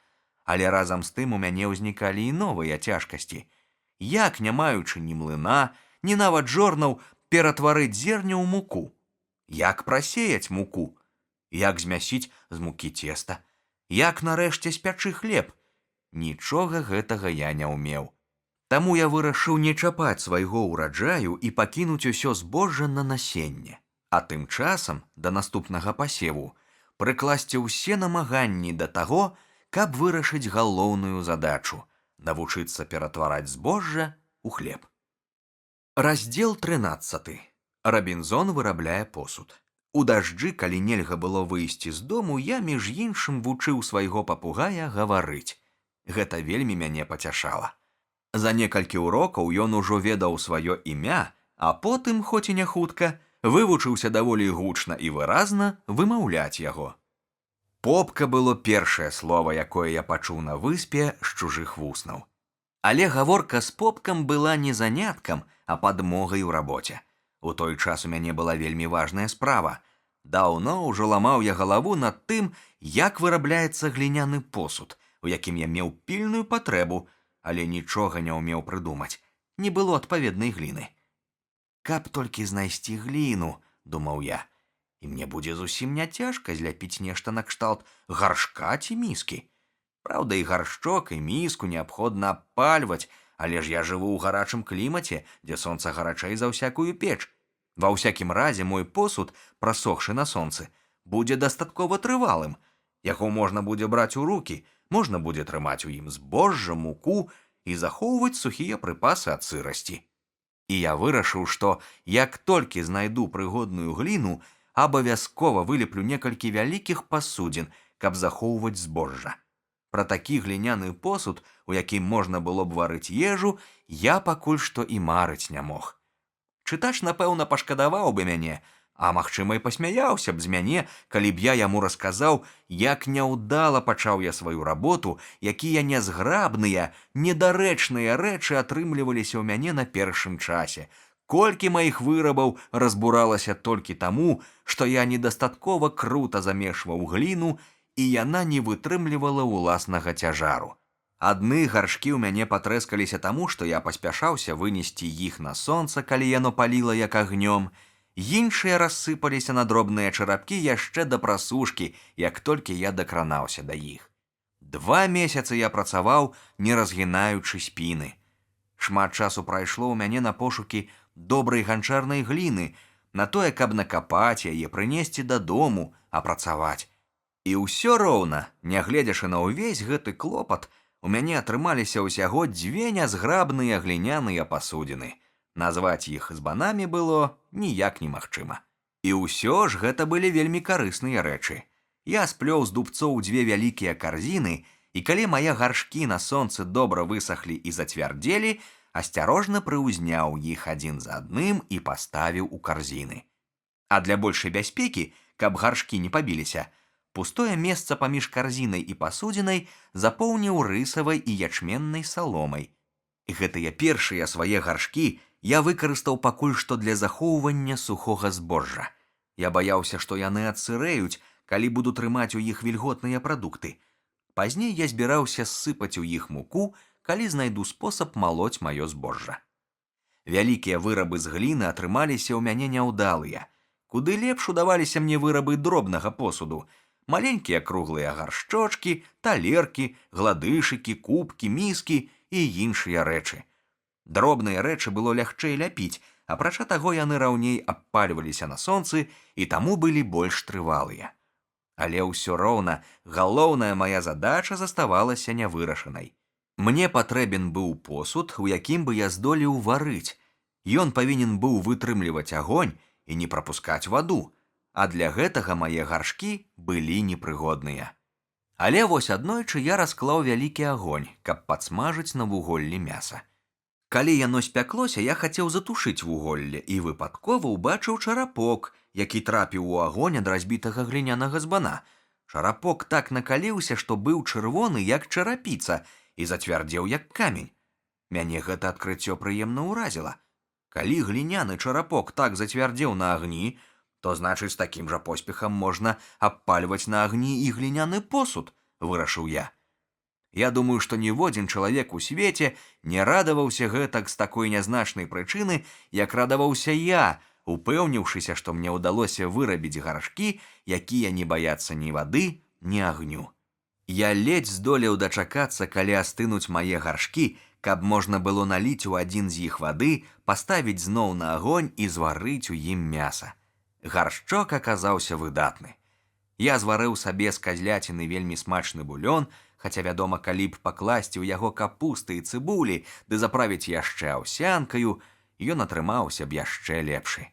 Speaker 1: Але разам з тым у мяне ўзнікалі і новыя цяжкасці. Як, не маючы ні млына, ні нават жорнаў, ператварыць зерне ў муку? Як прасеяць муку? Як змясіць з мукі цеста? Як нарэшце спячы хлеб? Нічога гэтага я не ўмеў. Таму я вырашыў не чапаць свайго ўраджаю і пакінуць усё збожжа на насенне. А тым часам, да наступнага пасеву, прыкласці ўсе намаганні да таго, каб вырашыць галоўную задачу – навучыцца ператвараць збожжа ў хлеб. Раздзел 13. Рабінзон вырабляе посуд. У дажджы, калі нельга было выйсці з дому, я, між іншым, вучыў свайго папугая гаварыць. Гэта вельмі мяне пацяшала. За некалькі урокаў ён ужо ведаў сваё імя, а потым, хоць і не хутка, вывучыўся даволі гучна і выразна вымаўляць яго. Попка было першае слова, якое я пачуў на выспе з чужых вуснаў. Але гаворка з попкам была не заняткам, а падмогай у рабоце. У той час у мяне была вельмі важная справа. Даўно ўжо ламаў я галаву над тым, як вырабляецца гліняны посуд, у якім я меў пільную патрэбу, але нічога не ўмеў прыдумаць. Не было адпаведнай гліны. Каб толькі знайсці гліну, думаў я, і мне будзе зусім няцяжка зляпіць нешта накшталт гаршка ці міскі. Праўда, і гаршчок, і міску неабходна абпальваць, але ж я жыву ў гарачым клімаце, дзе сонца гарачэй за ўсякую печ. Ва ўсякім разе мой посуд, прасохшы на сонцы, будзе дастаткова трывалым. Яго можна будзе браць у рукі, можна будзе трымаць у ім збожжа, муку і захоўваць сухія прыпасы ад сырасці. І я вырашыў, што як толькі знайду прыгодную гліну, абавязкова вылеплю некалькі вялікіх пасудзін, каб захоўваць збожжа. Пра такі гліняны посуд, у якім можна было б варыць ежу, я пакуль што і марыць не мог. Чытач, напэўна, пашкадаваў бы мяне, а магчыма, і пасмяяўся б з мяне, калі б я яму расказаў, як няўдала пачаў я сваю работу, якія нязграбныя, недарэчныя рэчы атрымліваліся ў мяне на першым часе. Колькі маіх вырабаў разбуралася толькі таму, што я недастаткова крута замешваў гліну, і яна не вытрымлівала ўласнага цяжару. Адны гаршкі ў мяне патрэскаліся таму, што я паспяшаўся вынесці іх на сонца, калі яно паліла як агнём. Іншыя рассыпаліся на дробныя чарапкі яшчэ да прасушкі, як толькі я дакранаўся да іх. 2 месяцы я працаваў, не разгінаючы спіны. Шмат часу прайшло ў мяне на пошукі добрай ганчарнай гліны, на тое, каб накапаць яе, прынесці дадому, апрацаваць. І ўсё роўна, нягледзячы на ўвесь гэты клопат, у мяне атрымаліся ўсяго 2 нязграбныя гліняныя пасудзіны. Назваць іх збанамі было ніяк немагчыма. І ўсё ж гэта былі вельмі карысныя рэчы. Я сплёў з дубцоў 2 вялікія карзіны, і калі мае гаршкі на сонцы добра высахлі і зацвярдзелі, асцярожна прыўзняў іх адзін за адным і паставіў у карзіны. А для большай бяспекі, каб гаршкі не пабіліся, пустое месца паміж карзінай і пасудзінай запоўніў рысавай і ячменнай саломай. Гэтыя першыя свае гаршкі я выкарыстаў пакуль што для захоўвання сухога збожжа. Я баяўся, што яны адсырэюць, калі буду трымаць у іх вільготныя прадукты. Пазней я збіраўся ссыпаць у іх муку, калі знайду спосаб малоць маё збожжа. Вялікія вырабы з гліны атрымаліся ў мяне няўдалыя. Куды лепш удаваліся мне вырабы дробнага посуду. Маленькія круглыя гаршчочкі, талеркі, гладышыкі, кубкі, міскі і іншыя рэчы. Дробныя рэчы было лягчэй ляпіць, апрача таго яны раўней абпальваліся на сонцы і таму былі больш трывалыя. Але ўсё роўна галоўная мая задача заставалася нявырашанай. Мне патрэбен быў посуд, у якім бы я здолеў варыць. Ён павінен быў вытрымліваць агонь і не прапускаць ваду. А для гэтага мае гаршкі былі непрыгодныя. Але вось аднойчы я расклаў вялікі агонь, каб падсмажыць на вуголлі мяса. Калі яно спяклося, я хацеў затушыць вуголле і выпадкова ўбачыў чарапок, які трапіў у агонь ад разбітага глінянага збана. Чарапок так накаліўся, што быў чырвоны, як чарапіца, і зацвярдзеў, як камень. Мяне гэта адкрыццё прыемна ўразіла. Калі гліняны чарапок так зацвярдзеў на агні, то значыць, з такім жа поспехам можна абпальваць на агні і гліняны посуд, вырашыў я. Я думаю, што ніводзін чалавек у свеце не радаваўся гэтак з такой нязначнай прычыны, як радаваўся я, упэўніўшыся, што мне ўдалося вырабіць гаршкі, якія не баяцца ні вады, ні агню. Я ледзь здолеў дачакацца, калі астынуць мае гаршкі, каб можна было наліць у адзін з іх вады, паставіць зноў на агонь і зварыць у ім мяса. Гаршчок аказаўся выдатны. Я зварыў сабе з казляціны вельмі смачны булён, хаця, вядома, калі б пакласці ў яго капусты і цыбулі ды заправіць яшчэ аўсянкаю, ён атрымаўся б яшчэ лепшы.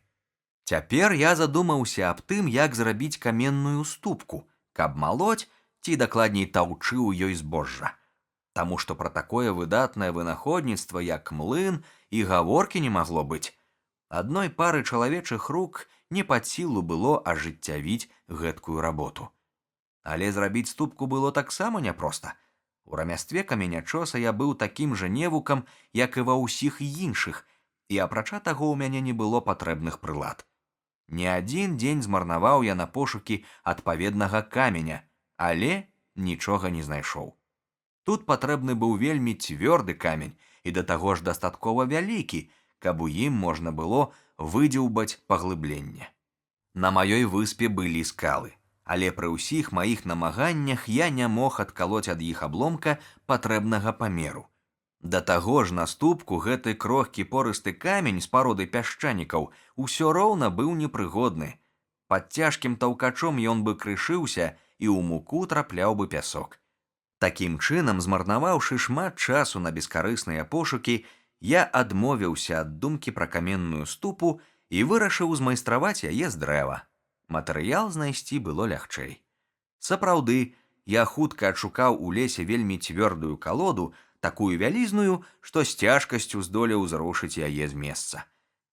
Speaker 1: Цяпер я задумаўся аб тым, як зрабіць каменную ступку, каб малоць ці дакладней таўчы ў ёй збожжа. Таму што пра такое выдатнае вынаходніцтва, як млын, і гаворкі не магло быць. Адной пары чалавечых рук не пад сілу было ажыццявіць гэткую работу. Але зрабіць ступку было таксама няпроста. У рамястве каменячоса я быў такім жа невукам, як і ва ўсіх іншых, і апрача таго ў мяне не было патрэбных прылад. Не адзін дзень змарнаваў я на пошукі адпаведнага каменя, але нічога не знайшоў. Тут патрэбны быў вельмі цвёрды камень і да таго ж дастаткова вялікі, каб у ім можна было выдзеўбаць паглыбленне. На маёй выспе былі скалы, але пры ўсіх маіх намаганнях я не мог адкалоць ад іх абломка патрэбнага памеру. Да таго ж на ступку гэты крохкі порысты камень з пароды пясчанікаў усё роўна быў непрыгодны. Пад цяжкім таўкачом ён бы крышыўся і ў муку трапляў бы пясок. Такім чынам, змарнаваўшы шмат часу на бескарысныя пошукі, я адмовіўся ад думкі пра каменную ступу і вырашыў змайстраваць яе з дрэва. Матэрыял знайсці было лягчэй. Сапраўды, я хутка адшукаў у лесе вельмі цвёрдую калоду, такую вялізную, што з цяжкасцю здолеў зрушыць яе з месца.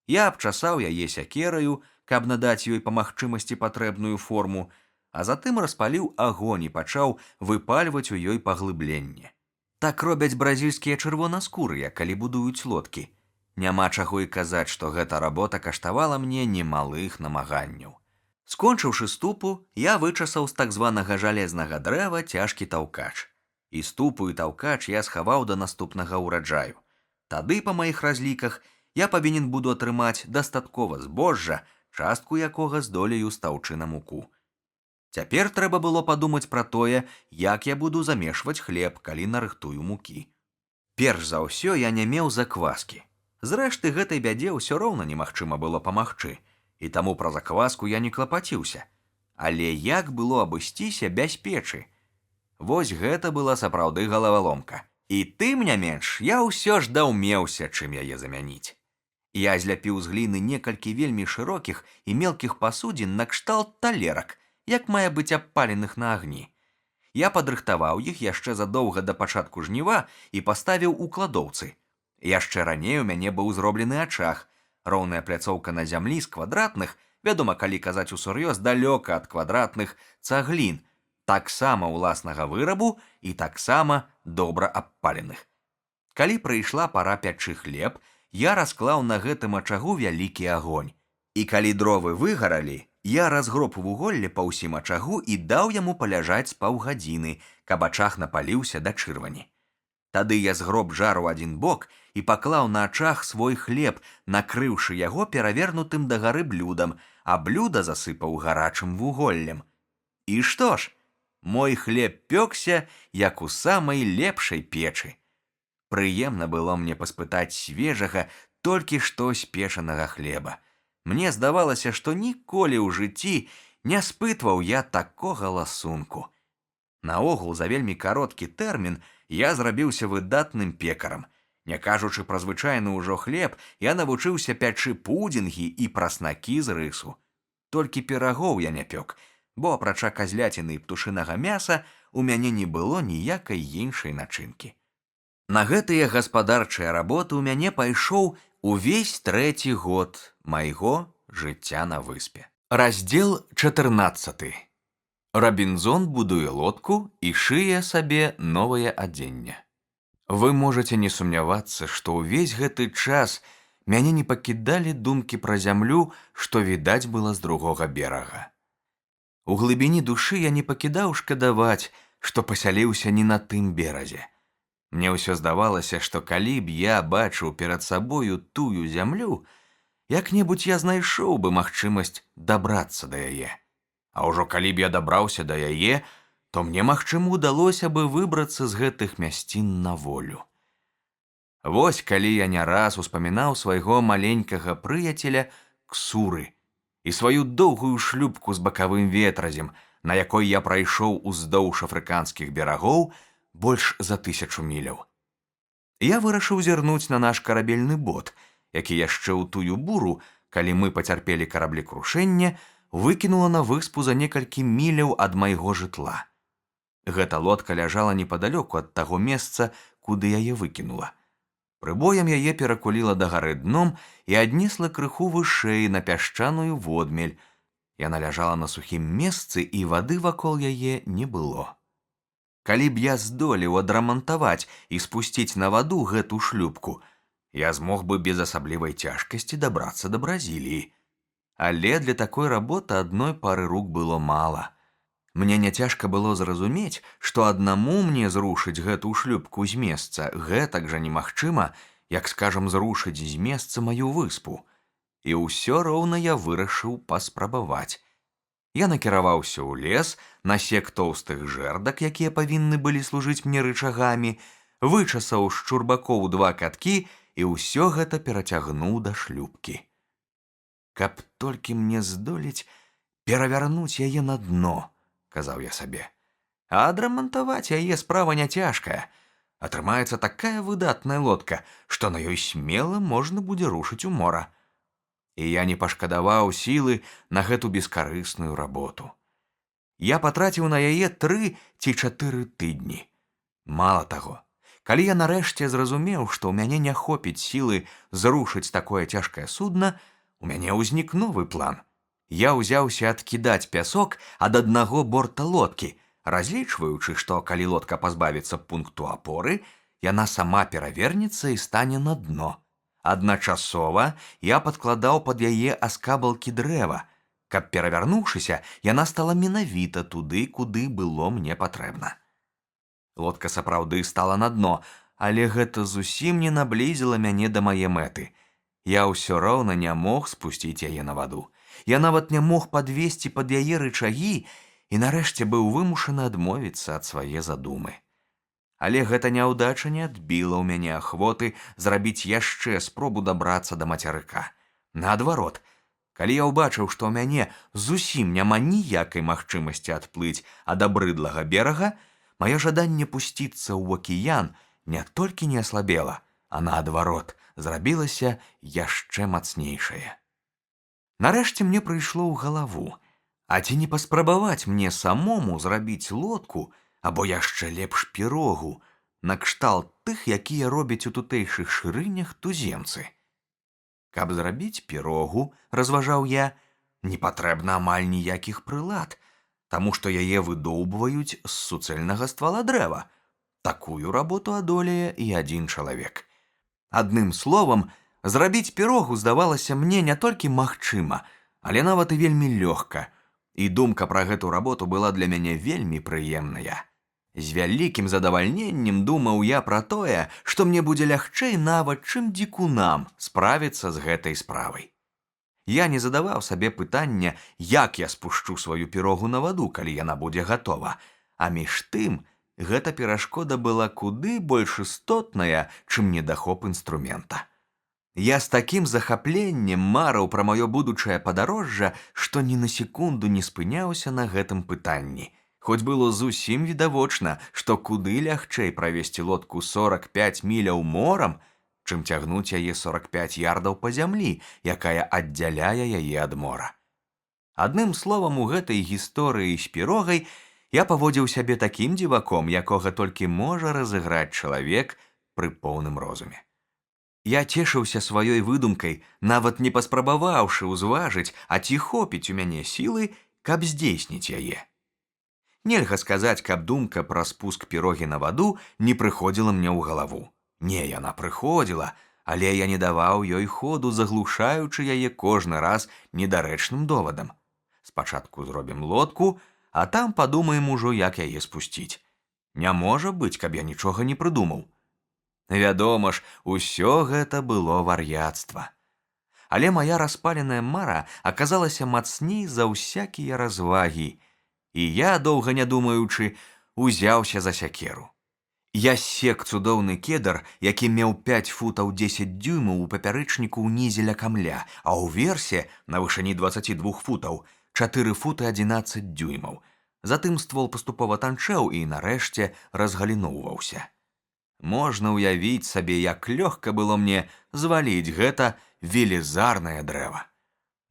Speaker 1: Я абчасаў яе сякераю, каб надаць ёй па магчымасці патрэбную форму, а затым распаліў агонь і пачаў выпальваць у ёй паглыбленне. Так робяць бразільскія чырвонаскурыя, калі будуюць лодкі. Няма чаго і казаць, што гэта работа каштавала мне немалых намаганняў. Скончыўшы ступу, я вычасаў з так званага жалезнага дрэва цяжкі таўкач. І ступу і таўкач я схаваў да наступнага ўраджаю. Тады, па маіх разліках, я павінен буду атрымаць дастаткова збожжа, частку якога здолею стаўчы на муку. Цяпер трэба было падумаць пра тое, як я буду замешваць хлеб, калі нарыхтую мукі. Перш за ўсё я не меў закваскі. Зрэшты, гэтай бядзе ўсё роўна немагчыма было памагчы, і таму пра закваску я не клапаціўся. Але як было абысціся без печы? Вось гэта была сапраўды галаваломка. І тым не менш, я ўсё ж даўмеўся, чым яе замяніць. Я зляпіў з гліны некалькі вельмі шырокіх і мелкіх пасудзін накшталт талерак, як мае быць абпаленых на агні. Я падрыхтаваў іх яшчэ задоўга да пачатку жніва і паставіў у кладоўцы. Яшчэ раней у мяне быў зроблены ачаг, роўная пляцоўка на зямлі з квадратных, вядома, калі казаць усур'ёз, далёка ад квадратных цаглін, таксама ўласнага вырабу і таксама добра абпаленых. Калі прыйшла пара пячы хлеб, я расклаў на гэтым ачагу вялікі агонь. І калі дровы выгаралі, я разгроб вуголле па ўсім ачагу і даў яму паляжаць з паўгадзіны, каб ачаг напаліўся да чырвані. Тады я згроб жар у адзін бок і паклаў на ачаг свой хлеб, накрыўшы яго перавернутым дагары блюдам, а блюда засыпаў гарачым вуголлем. І што ж? Мой хлеб пёкся, як у самай лепшай печы. Прыемна было мне паспытаць свежага, толькі што спечанага хлеба. Мне здавалася, што ніколі ў жыцці не спытваў я такога ласунку. Наогул, за вельмі кароткі тэрмін я зрабіўся выдатным пекарам. Не кажучы пра звычайны ўжо хлеб, я навучыўся пячы пудзінгі і праснакі з рысу. Толькі пірагоў я не пёк, бо апрача казляціны і птушынага мяса у мяне не было ніякай іншай начынкі. На гэтыя гаспадарчыя работы ў мяне пайшоў увесь 3-й год майго жыцця на выспе. Раздзел 14. Рабінзон будуе лодку і шые сабе новае адзенне. Вы можаце не сумнявацца, што ўвесь гэты час мяне не пакідалі думкі пра зямлю, што відаць было з другога берага. У глыбіні душы я не пакідаў шкадаваць, што пасяліўся не на тым беразе. Мне ўсё здавалася, што калі б я бачыў перад сабою тую зямлю, як-небудзь я знайшоў бы магчымасць дабрацца да яе. А ўжо калі б я дабраўся да яе, то мне, магчыма, удалося бы выбрацца з гэтых мясцін на волю. Вось калі я не раз успамінаў свайго маленькага прыяцеля Ксуры і сваю доўгую шлюпку з бакавым ветразем, на якой я прайшоў уздоўж афрыканскіх берагоў больш за 1000 міляў. Я вырашыў зірнуць на наш карабельны бот, які яшчэ ў тую буру, калі мы пацярпелі караблекрушэнне, выкінула на выспу за некалькі міляў ад майго жытла. Гэта лодка ляжала непадалёку ад таго месца, куды яе выкінула. Прыбоем яе перакуліла дагары дном і аднесла крыху вышэй на пясчаную водмель. Яна ляжала на сухім месцы, і вады вакол яе не было. Калі б я здолеў адрамантаваць і спусціць на ваду гэту шлюпку, я змог бы без асаблівай цяжкасці дабрацца да Бразіліі. Але для такой работы адной пары рук было мала. Мне няцяжка было зразумець, што аднаму мне зрушыць гэту шлюпку з месца гэтак жа немагчыма, як, скажам, зрушыць з месца маю выспу. І ўсё роўна я вырашыў паспрабаваць. Я накіраваўся ў лес, насек тоўстых жэрдак, якія павінны былі служыць мне рычагамі, вычасаў з чурбакоў 2 каткі і ўсё гэта перацягнуў да шлюпкі. Каб толькі мне здолець перавярнуць яе на дно, казаў я сабе. А адрамантаваць яе справа няцяжкая. Атрымаецца такая выдатная лодка, што на ёй смела можна будзе рушыць у мора. І я не пашкадаваў сілы на гэту бескарысную работу. Я патраціў на яе 3 ці 4 тыдні. Мала таго, калі я нарэшце зразумеў, што ў мяне не хопіць сілы зрушыць такое цяжкае судна, у мяне ўзнік новы план. Я ўзяўся адкідаць пясок ад аднаго борта лодкі, разлічваючы, што калі лодка пазбавіцца пункту апоры, яна сама перавернецца і стане на дно. Адначасова я падкладаў пад яе аскабалкі дрэва, каб, перавярнуўшыся, яна стала менавіта туды, куды было мне патрэбна. Лодка сапраўды стала на дно, але гэта зусім не наблізіла мяне да мае мэты. Я ўсё роўна не мог спусціць яе на ваду. Я нават не мог падвесці пад яе рычагі і нарэшце быў вымушаны адмовіцца ад свае задумы. Але гэта няўдача не адбіла ў мяне ахвоты зрабіць яшчэ спробу дабрацца да мацярыка. Наадварот, калі я ўбачыў, што ў мяне зусім няма ніякай магчымасці адплыць ад абрыдлага берага, маё жаданне пусціцца ў акіян не толькі не аслабела, а наадварот, зрабілася яшчэ мацнейшае. Нарэшце мне прыйшло ў галаву, а ці не паспрабаваць мне самому зрабіць лодку або яшчэ лепш пірогу, накшталт тых, якія робяць у тутэйшых шырынях туземцы. Каб зрабіць пірогу, разважаў я, не патрэбна амаль ніякіх прылад, таму што яе выдоўбваюць з суцэльнага ствала дрэва. Такую работу адолее і адзін чалавек. Адным словам, зрабіць пірогу здавалася мне не толькі магчыма, але нават і вельмі лёгка, і думка пра гэту работу была для мяне вельмі прыемная. З вялікім задавальненнем думаў я пра тое, што мне будзе лягчэй нават, чым дзікунам справіцца з гэтай справай. Я не задаваў сабе пытання, як я спушчу сваю пірогу на ваду, калі яна будзе гатова, а між тым гэта перашкода была куды больш істотная, чым недахоп інструмента. Я з такім захапленнем марыў пра маё будучае падарожжа, што ні на секунду не спыняўся на гэтым пытанні. Хоць было зусім відавочна, што куды лягчэй правесці лодку 45 міляў морам, чым цягнуць яе 45 ярдаў па зямлі, якая аддзяляе яе ад мора. Адным словам, у гэтай гісторыі з пірогай я паводзіў сябе такім дзіваком, якога толькі можа разыграць чалавек пры поўным розуме. Я цешыўся сваёй выдумкай, нават не паспрабаваўшы ўзважыць, а ці хопіць у мяне сілы, каб здзейсніць яе. Нельга сказаць, каб думка пра спуск пірогі на ваду не прыходзіла мне ў галаву. Не, яна прыходзіла, але я не даваў ёй ходу, заглушаючы яе кожны раз недарэчным довадам. Спачатку зробім лодку, а там падумаем ужо, як яе спусціць. Не можа быць, каб я нічога не прыдумаў. Вядома ж, усё гэта было вар'яцтва. Але мая распаленая мара аказалася мацней за ўсякія развагі, і я, доўга не думаючы, узяўся за сякеру. Я сек цудоўны кедар, які меў 5 футаў 10 дюймаў у папярычніку ўнізе ля камля, а ўверсе, на вышыні 22 футаў, 4 футы 11 дюймаў. Затым ствол паступова танчэў і, нарэшце, разгаліноўваўся. Можна ўявіць сабе, як лёгка было мне зваліць гэта велізарнае дрэва.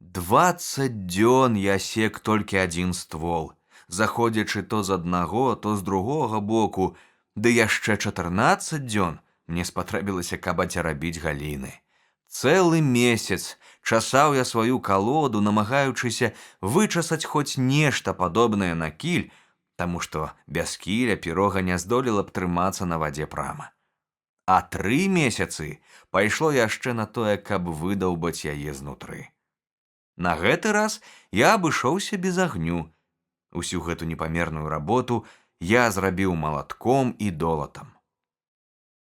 Speaker 1: 20 дзён я сек толькі адзін ствол, заходзячы то з аднаго, то з другога боку, ды яшчэ 14 дзён мне спатрэбілася, каб ацерабіць галіны. Цэлы месяц часаў я сваю калоду, намагаючыся вычасаць хоць нешта падобнае на кіль, таму што без кіля пірога не здолела б трымацца на вадзе прама. А 3 месяцы пайшло яшчэ на тое, каб выдаўбаць яе знутры. На гэты раз я абышоўся без агню. Усю гэту непамерную работу я зрабіў малатком і долатам.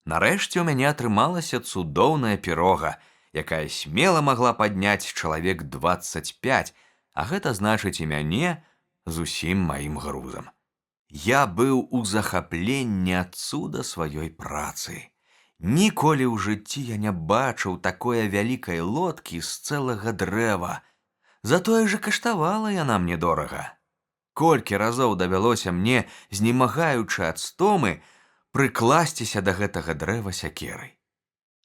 Speaker 1: Нарэшце ў мяне атрымалася цудоўная пірога, якая смела магла падняць чалавек 25, а гэта значыць і мяне з усім маім грузам. Я быў у захапленні ад цуда сваёй працы. Ніколі ў жыцці я не бачыў такое вялікай лодкі з цэлага дрэва. Затое ж каштавала яна мне дорага. Колькі разоў давялося мне, знемагаючы ад стомы, прыкласціся да гэтага дрэва сякерай.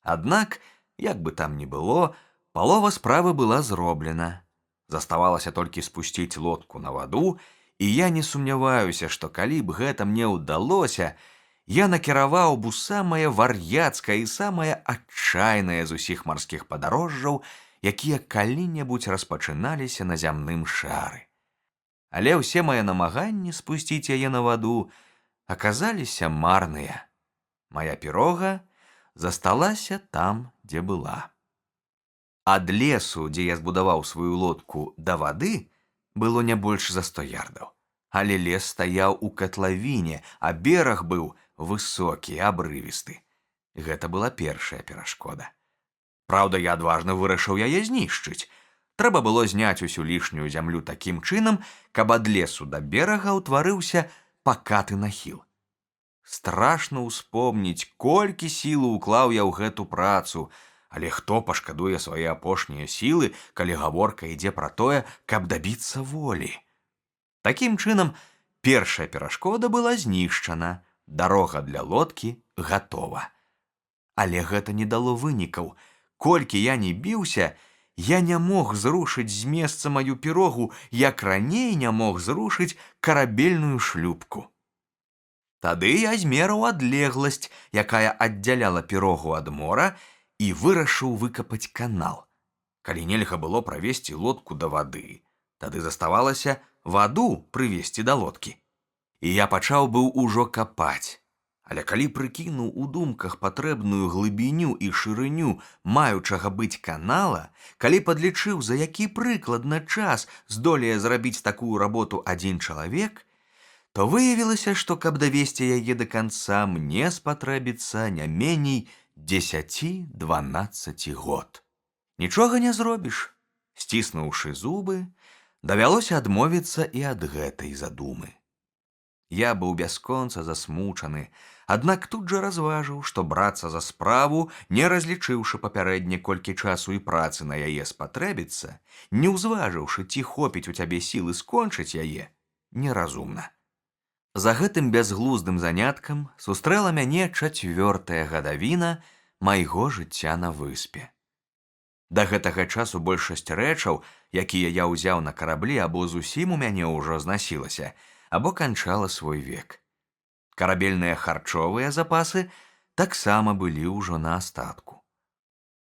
Speaker 1: Аднак, як бы там ні было, Палова справы была зроблена. Заставалася толькі спусціць лодку на ваду, і я не сумняваюся, што калі б гэта мне ўдалося, я накіраваў бы самае вар'яцкае і самае адчайнае з усіх марскіх падарожжаў, якія калі-небудзь распачыналіся на зямным шары. Але ўсе мае намаганні спусціць яе на ваду аказаліся марныя. Мая пірога засталася там, дзе была. Ад лесу, дзе я збудаваў сваю лодку, да вады было не больш за 100 ярдаў. Але лес стаяў у катлавіне, а бераг быў высокі, абрывісты. Гэта была першая перашкода. Праўда, я адважна вырашыў яе знішчыць. Трэба было зняць усю лішнюю зямлю такім чынам, каб ад лесу да берага ўтварыўся пакаты нахіл. Страшна ўспомніць, колькі сілу ўклаў я ў гэту працу, але хто пашкадуе свае апошнія сілы, калі гаворка ідзе пра тое, каб дабіцца волі. Такім чынам, першая перашкода была знішчана, дарога для лодкі гатова. Але гэта не дало вынікаў. Колькі я не біўся, я не мог зрушыць з месца маю пірогу, як раней не мог зрушыць карабельную шлюпку. Тады я змерыў адлегласць, якая аддзяляла пірогу ад мора, і вырашыў выкапаць канал. Калі нельга было правесці лодку да вады, тады заставалася ваду прывесці да лодкі. І я пачаў быў ужо капаць. Але калі прыкінуў у думках патрэбную глыбіню і шырыню маючага быць канала, калі падлічыў, за які прыкладна час здолее зрабіць такую работу адзін чалавек, то выявілася, што каб давесці яе да канца, мне спатрэбіцца не меней 10-12 год. Нічога не зробіш. Сціснуўшы зубы, давялося адмовіцца і ад гэтай задумы. Я быў бясконца засмучаны, аднак тут жа разважыў, што брацца за справу, не разлічыўшы папярэдне, колькі часу і працы на яе спатрэбіцца, не ўзважыўшы, ці хопіць у цябе сілы скончыць яе, неразумна. За гэтым бязглуздым заняткам сустрэла мяне 4-я гадавіна майго жыцця на выспе. Да гэтага часу большасць рэчаў, якія я ўзяў на караблі, або зусім у мяне ўжо знасілася, або канчала свой век. Карабельныя харчовыя запасы таксама былі ўжо на астатку.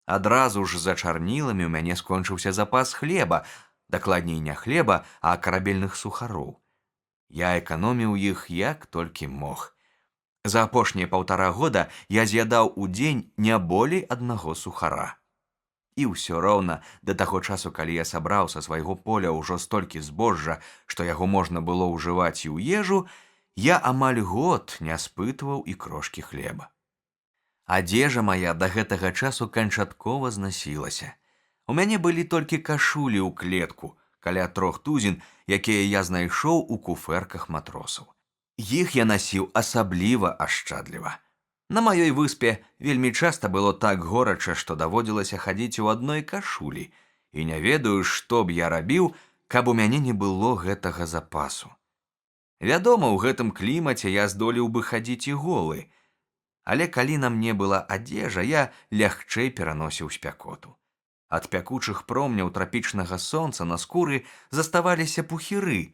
Speaker 1: Адразу ж за чарніламі ў мяне скончыўся запас хлеба, дакладней не хлеба, а карабельных сухароў. Я эканоміў іх як толькі мог. За апошнія 1,5 года я з'ядаў у дзень не болей 1 сухара. І ўсё роўна да таго часу, калі я сабраў са свайго поля ўжо столькі збожжа, што яго можна было ўжываць і ў ежу, я амаль год не спытваў і крошкі хлеба. Адзежа мая да гэтага часу канчаткова знасілася. У мяне былі толькі кашулі ў клетку, каля 3 тузін, якія я знайшоў у куфэрках матросаў. Іх я насіў асабліва ашчадліва. На маёй выспе вельмі часта было так горача, што даводзілася хадзіць у адной кашулі, і не ведаю, што б я рабіў, каб у мяне не было гэтага запасу. Вядома, у гэтым клімаце я здолеў бы хадзіць і голы, але калі на мне была адзежа, я лягчэй пераносіў спякоту. Ад пякучых промняў трапічнага сонца на скуры заставаліся пухіры.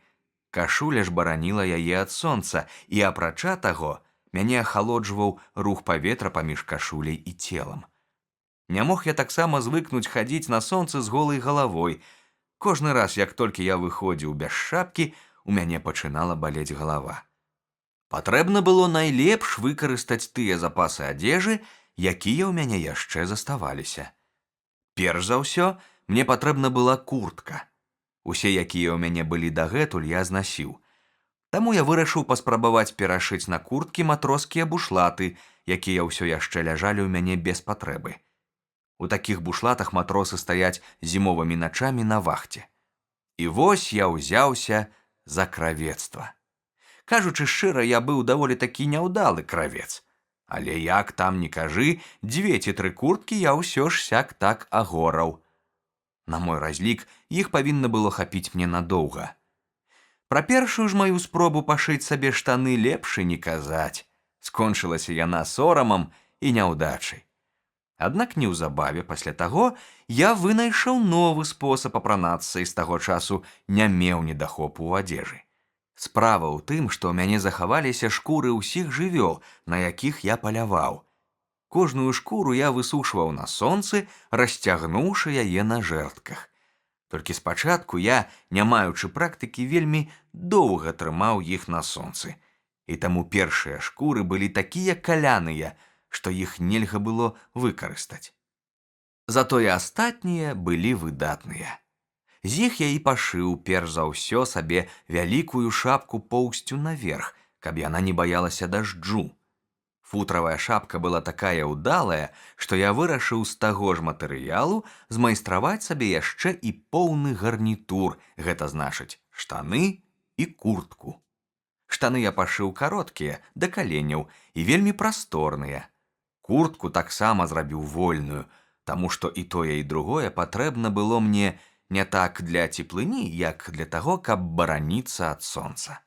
Speaker 1: Кашуля ж бараніла яе ад сонца, і апрача таго, мяне ахалоджваў рух паветра паміж кашуляй і целам. Не мог я таксама звыкнуць хадзіць на сонцы з голай галавой. Кожны раз, як толькі я выходзіў без шапкі, у мяне пачынала балець галава. Патрэбна было найлепш выкарыстаць тыя запасы адзежы, якія ў мяне яшчэ заставаліся. Перш за ўсё, мне патрэбна была куртка. Усе, якія ў мяне былі дагэтуль, я знасіў. Таму я вырашыў паспрабаваць перашыць на курткі матроскія бушлаты, якія ўсё яшчэ ляжалі ў мяне без патрэбы. У такіх бушлатах матросы стаяць зімовымі начамі на вахце. І вось я ўзяўся за кравецтва. Кажучы шчыра, я быў даволі такі няўдалы кравец. Але як там не кажы, 2 ці 3 курткі я ўсё ж сяк-так агораў. На мой разлік, іх павінна было хапіць мне надоўга. Пра першую ж маю спробу пашыць сабе штаны лепш і не казаць. Скончылася яна сорамам і няўдачай. Аднак неўзабаве пасля таго я вынайшаў новы спосаб апранацца і з таго часу не меў недахопу ў адзежы. Справа ў тым, што ў мяне захаваліся шкуры ўсіх жывёл, на якіх я паляваў. Кожную шкуру я высушваў на сонцы, расцягнуўшы яе на жэрдках. Толькі спачатку я, не маючы практыкі, вельмі доўга трымаў іх на сонцы. І таму першыя шкуры былі такія каляныя, што іх нельга было выкарыстаць. Затое астатнія былі выдатныя. З іх я і пашыў перш за ўсё сабе вялікую шапку поўсцю наверх, каб яна не баялася дажджу. Футравая шапка была такая ўдалая, што я вырашыў з таго ж матэрыялу змайстраваць сабе яшчэ і поўны гарнітур, гэта значыць штаны і куртку. Штаны я пашыў кароткія, да каленяў, і вельмі прасторныя. Куртку таксама зрабіў вольную, таму што і тое, і другое патрэбна было мне не так для цеплыні, як для таго, каб бараніцца ад сонца.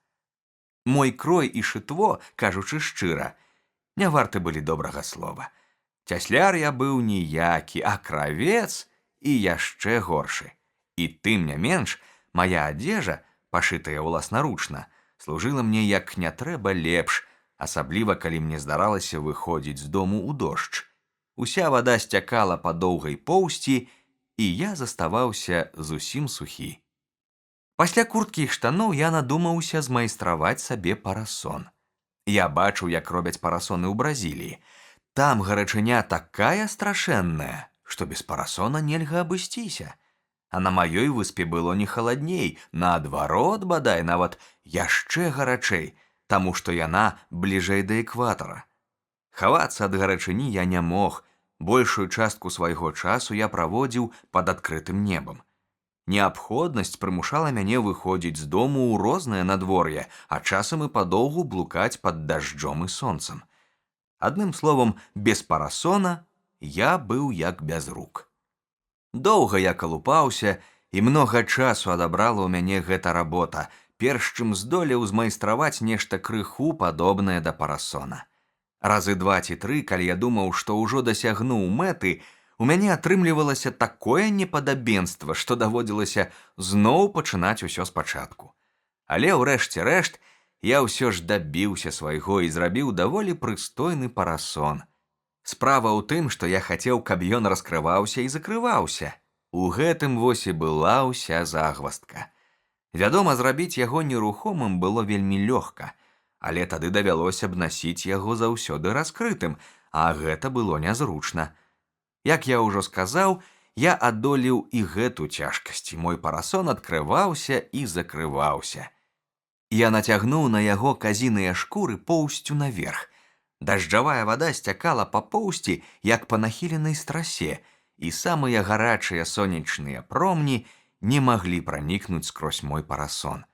Speaker 1: Мой крой і шытво, кажучы шчыра, не варты былі добрага слова. Цясляр я быў ніякі, а кравец і яшчэ горшы. І тым не менш, мая адзежа, пашытая ўласнаручна, служыла мне як не трэба лепш, асабліва калі мне здаралася выходзіць з дому ў дождж. Уся вада сцякала па доўгай поўсці, і я заставаўся зусім сухі. Пасля курткі і штаноў я надумаўся змайстраваць сабе парасон. Я бачыў, як робяць парасоны ў Бразіліі. Там гарачыня такая страшэнная, што без парасона нельга абысціся. А на маёй выспе было не халадней, наадварот, бадай, нават яшчэ гарачэй, таму што яна бліжэй да экватара. Хавацца ад гарачыні я не мог, большую частку свайго часу я праводзіў пад адкрытым небам. Неабходнасць прымушала мяне выходзіць з дому ў рознае надвор'е, а часам і падоўгу блукаць пад дажджом і сонцам. Адным словам, без парасона я быў як без рук. Доўга я калупаўся, і многа часу адабрала ў мяне гэта работа, перш чым здолеў змайстраваць нешта крыху падобнае да парасона. Разы 2 ці 3, калі я думаў, што ўжо дасягнуў мэты, у мяне атрымлівалася такое непадабенства, што даводзілася зноў пачынаць усё спачатку. Але ўрэшце рэшт я ўсё ж дабіўся свайго і зрабіў даволі прыстойны парасон. Справа ў тым, што я хацеў, каб ён раскрываўся і закрываўся. У гэтым вось і была ўся загваздка. Вядома, зрабіць яго нерухомым было вельмі лёгка, але тады давялося б насіць яго заўсёды раскрытым, а гэта было нязручна. Як я ўжо сказаў, я адолеў і гэту цяжкасць, мой парасон адкрываўся і закрываўся. Я нацягнуў на яго казіныя шкуры поўсцю наверх. Дажджавая вада сцякала па поўсці, як па нахіленай страсе, і самыя гарачыя сонечныя промні не маглі пранікнуць скрозь мой парасон.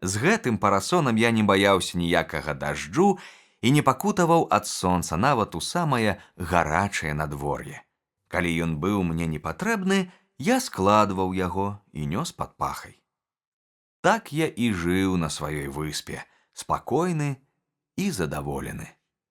Speaker 1: З гэтым парасонам я не баяўся ніякага дажджу і не пакутаваў ад сонца нават у самае гарачае надвор'е. Калі ён быў мне непатрэбны, я складваў яго і нёс пад пахай. Так я і жыў на сваёй выспе, спакойны і задаволены.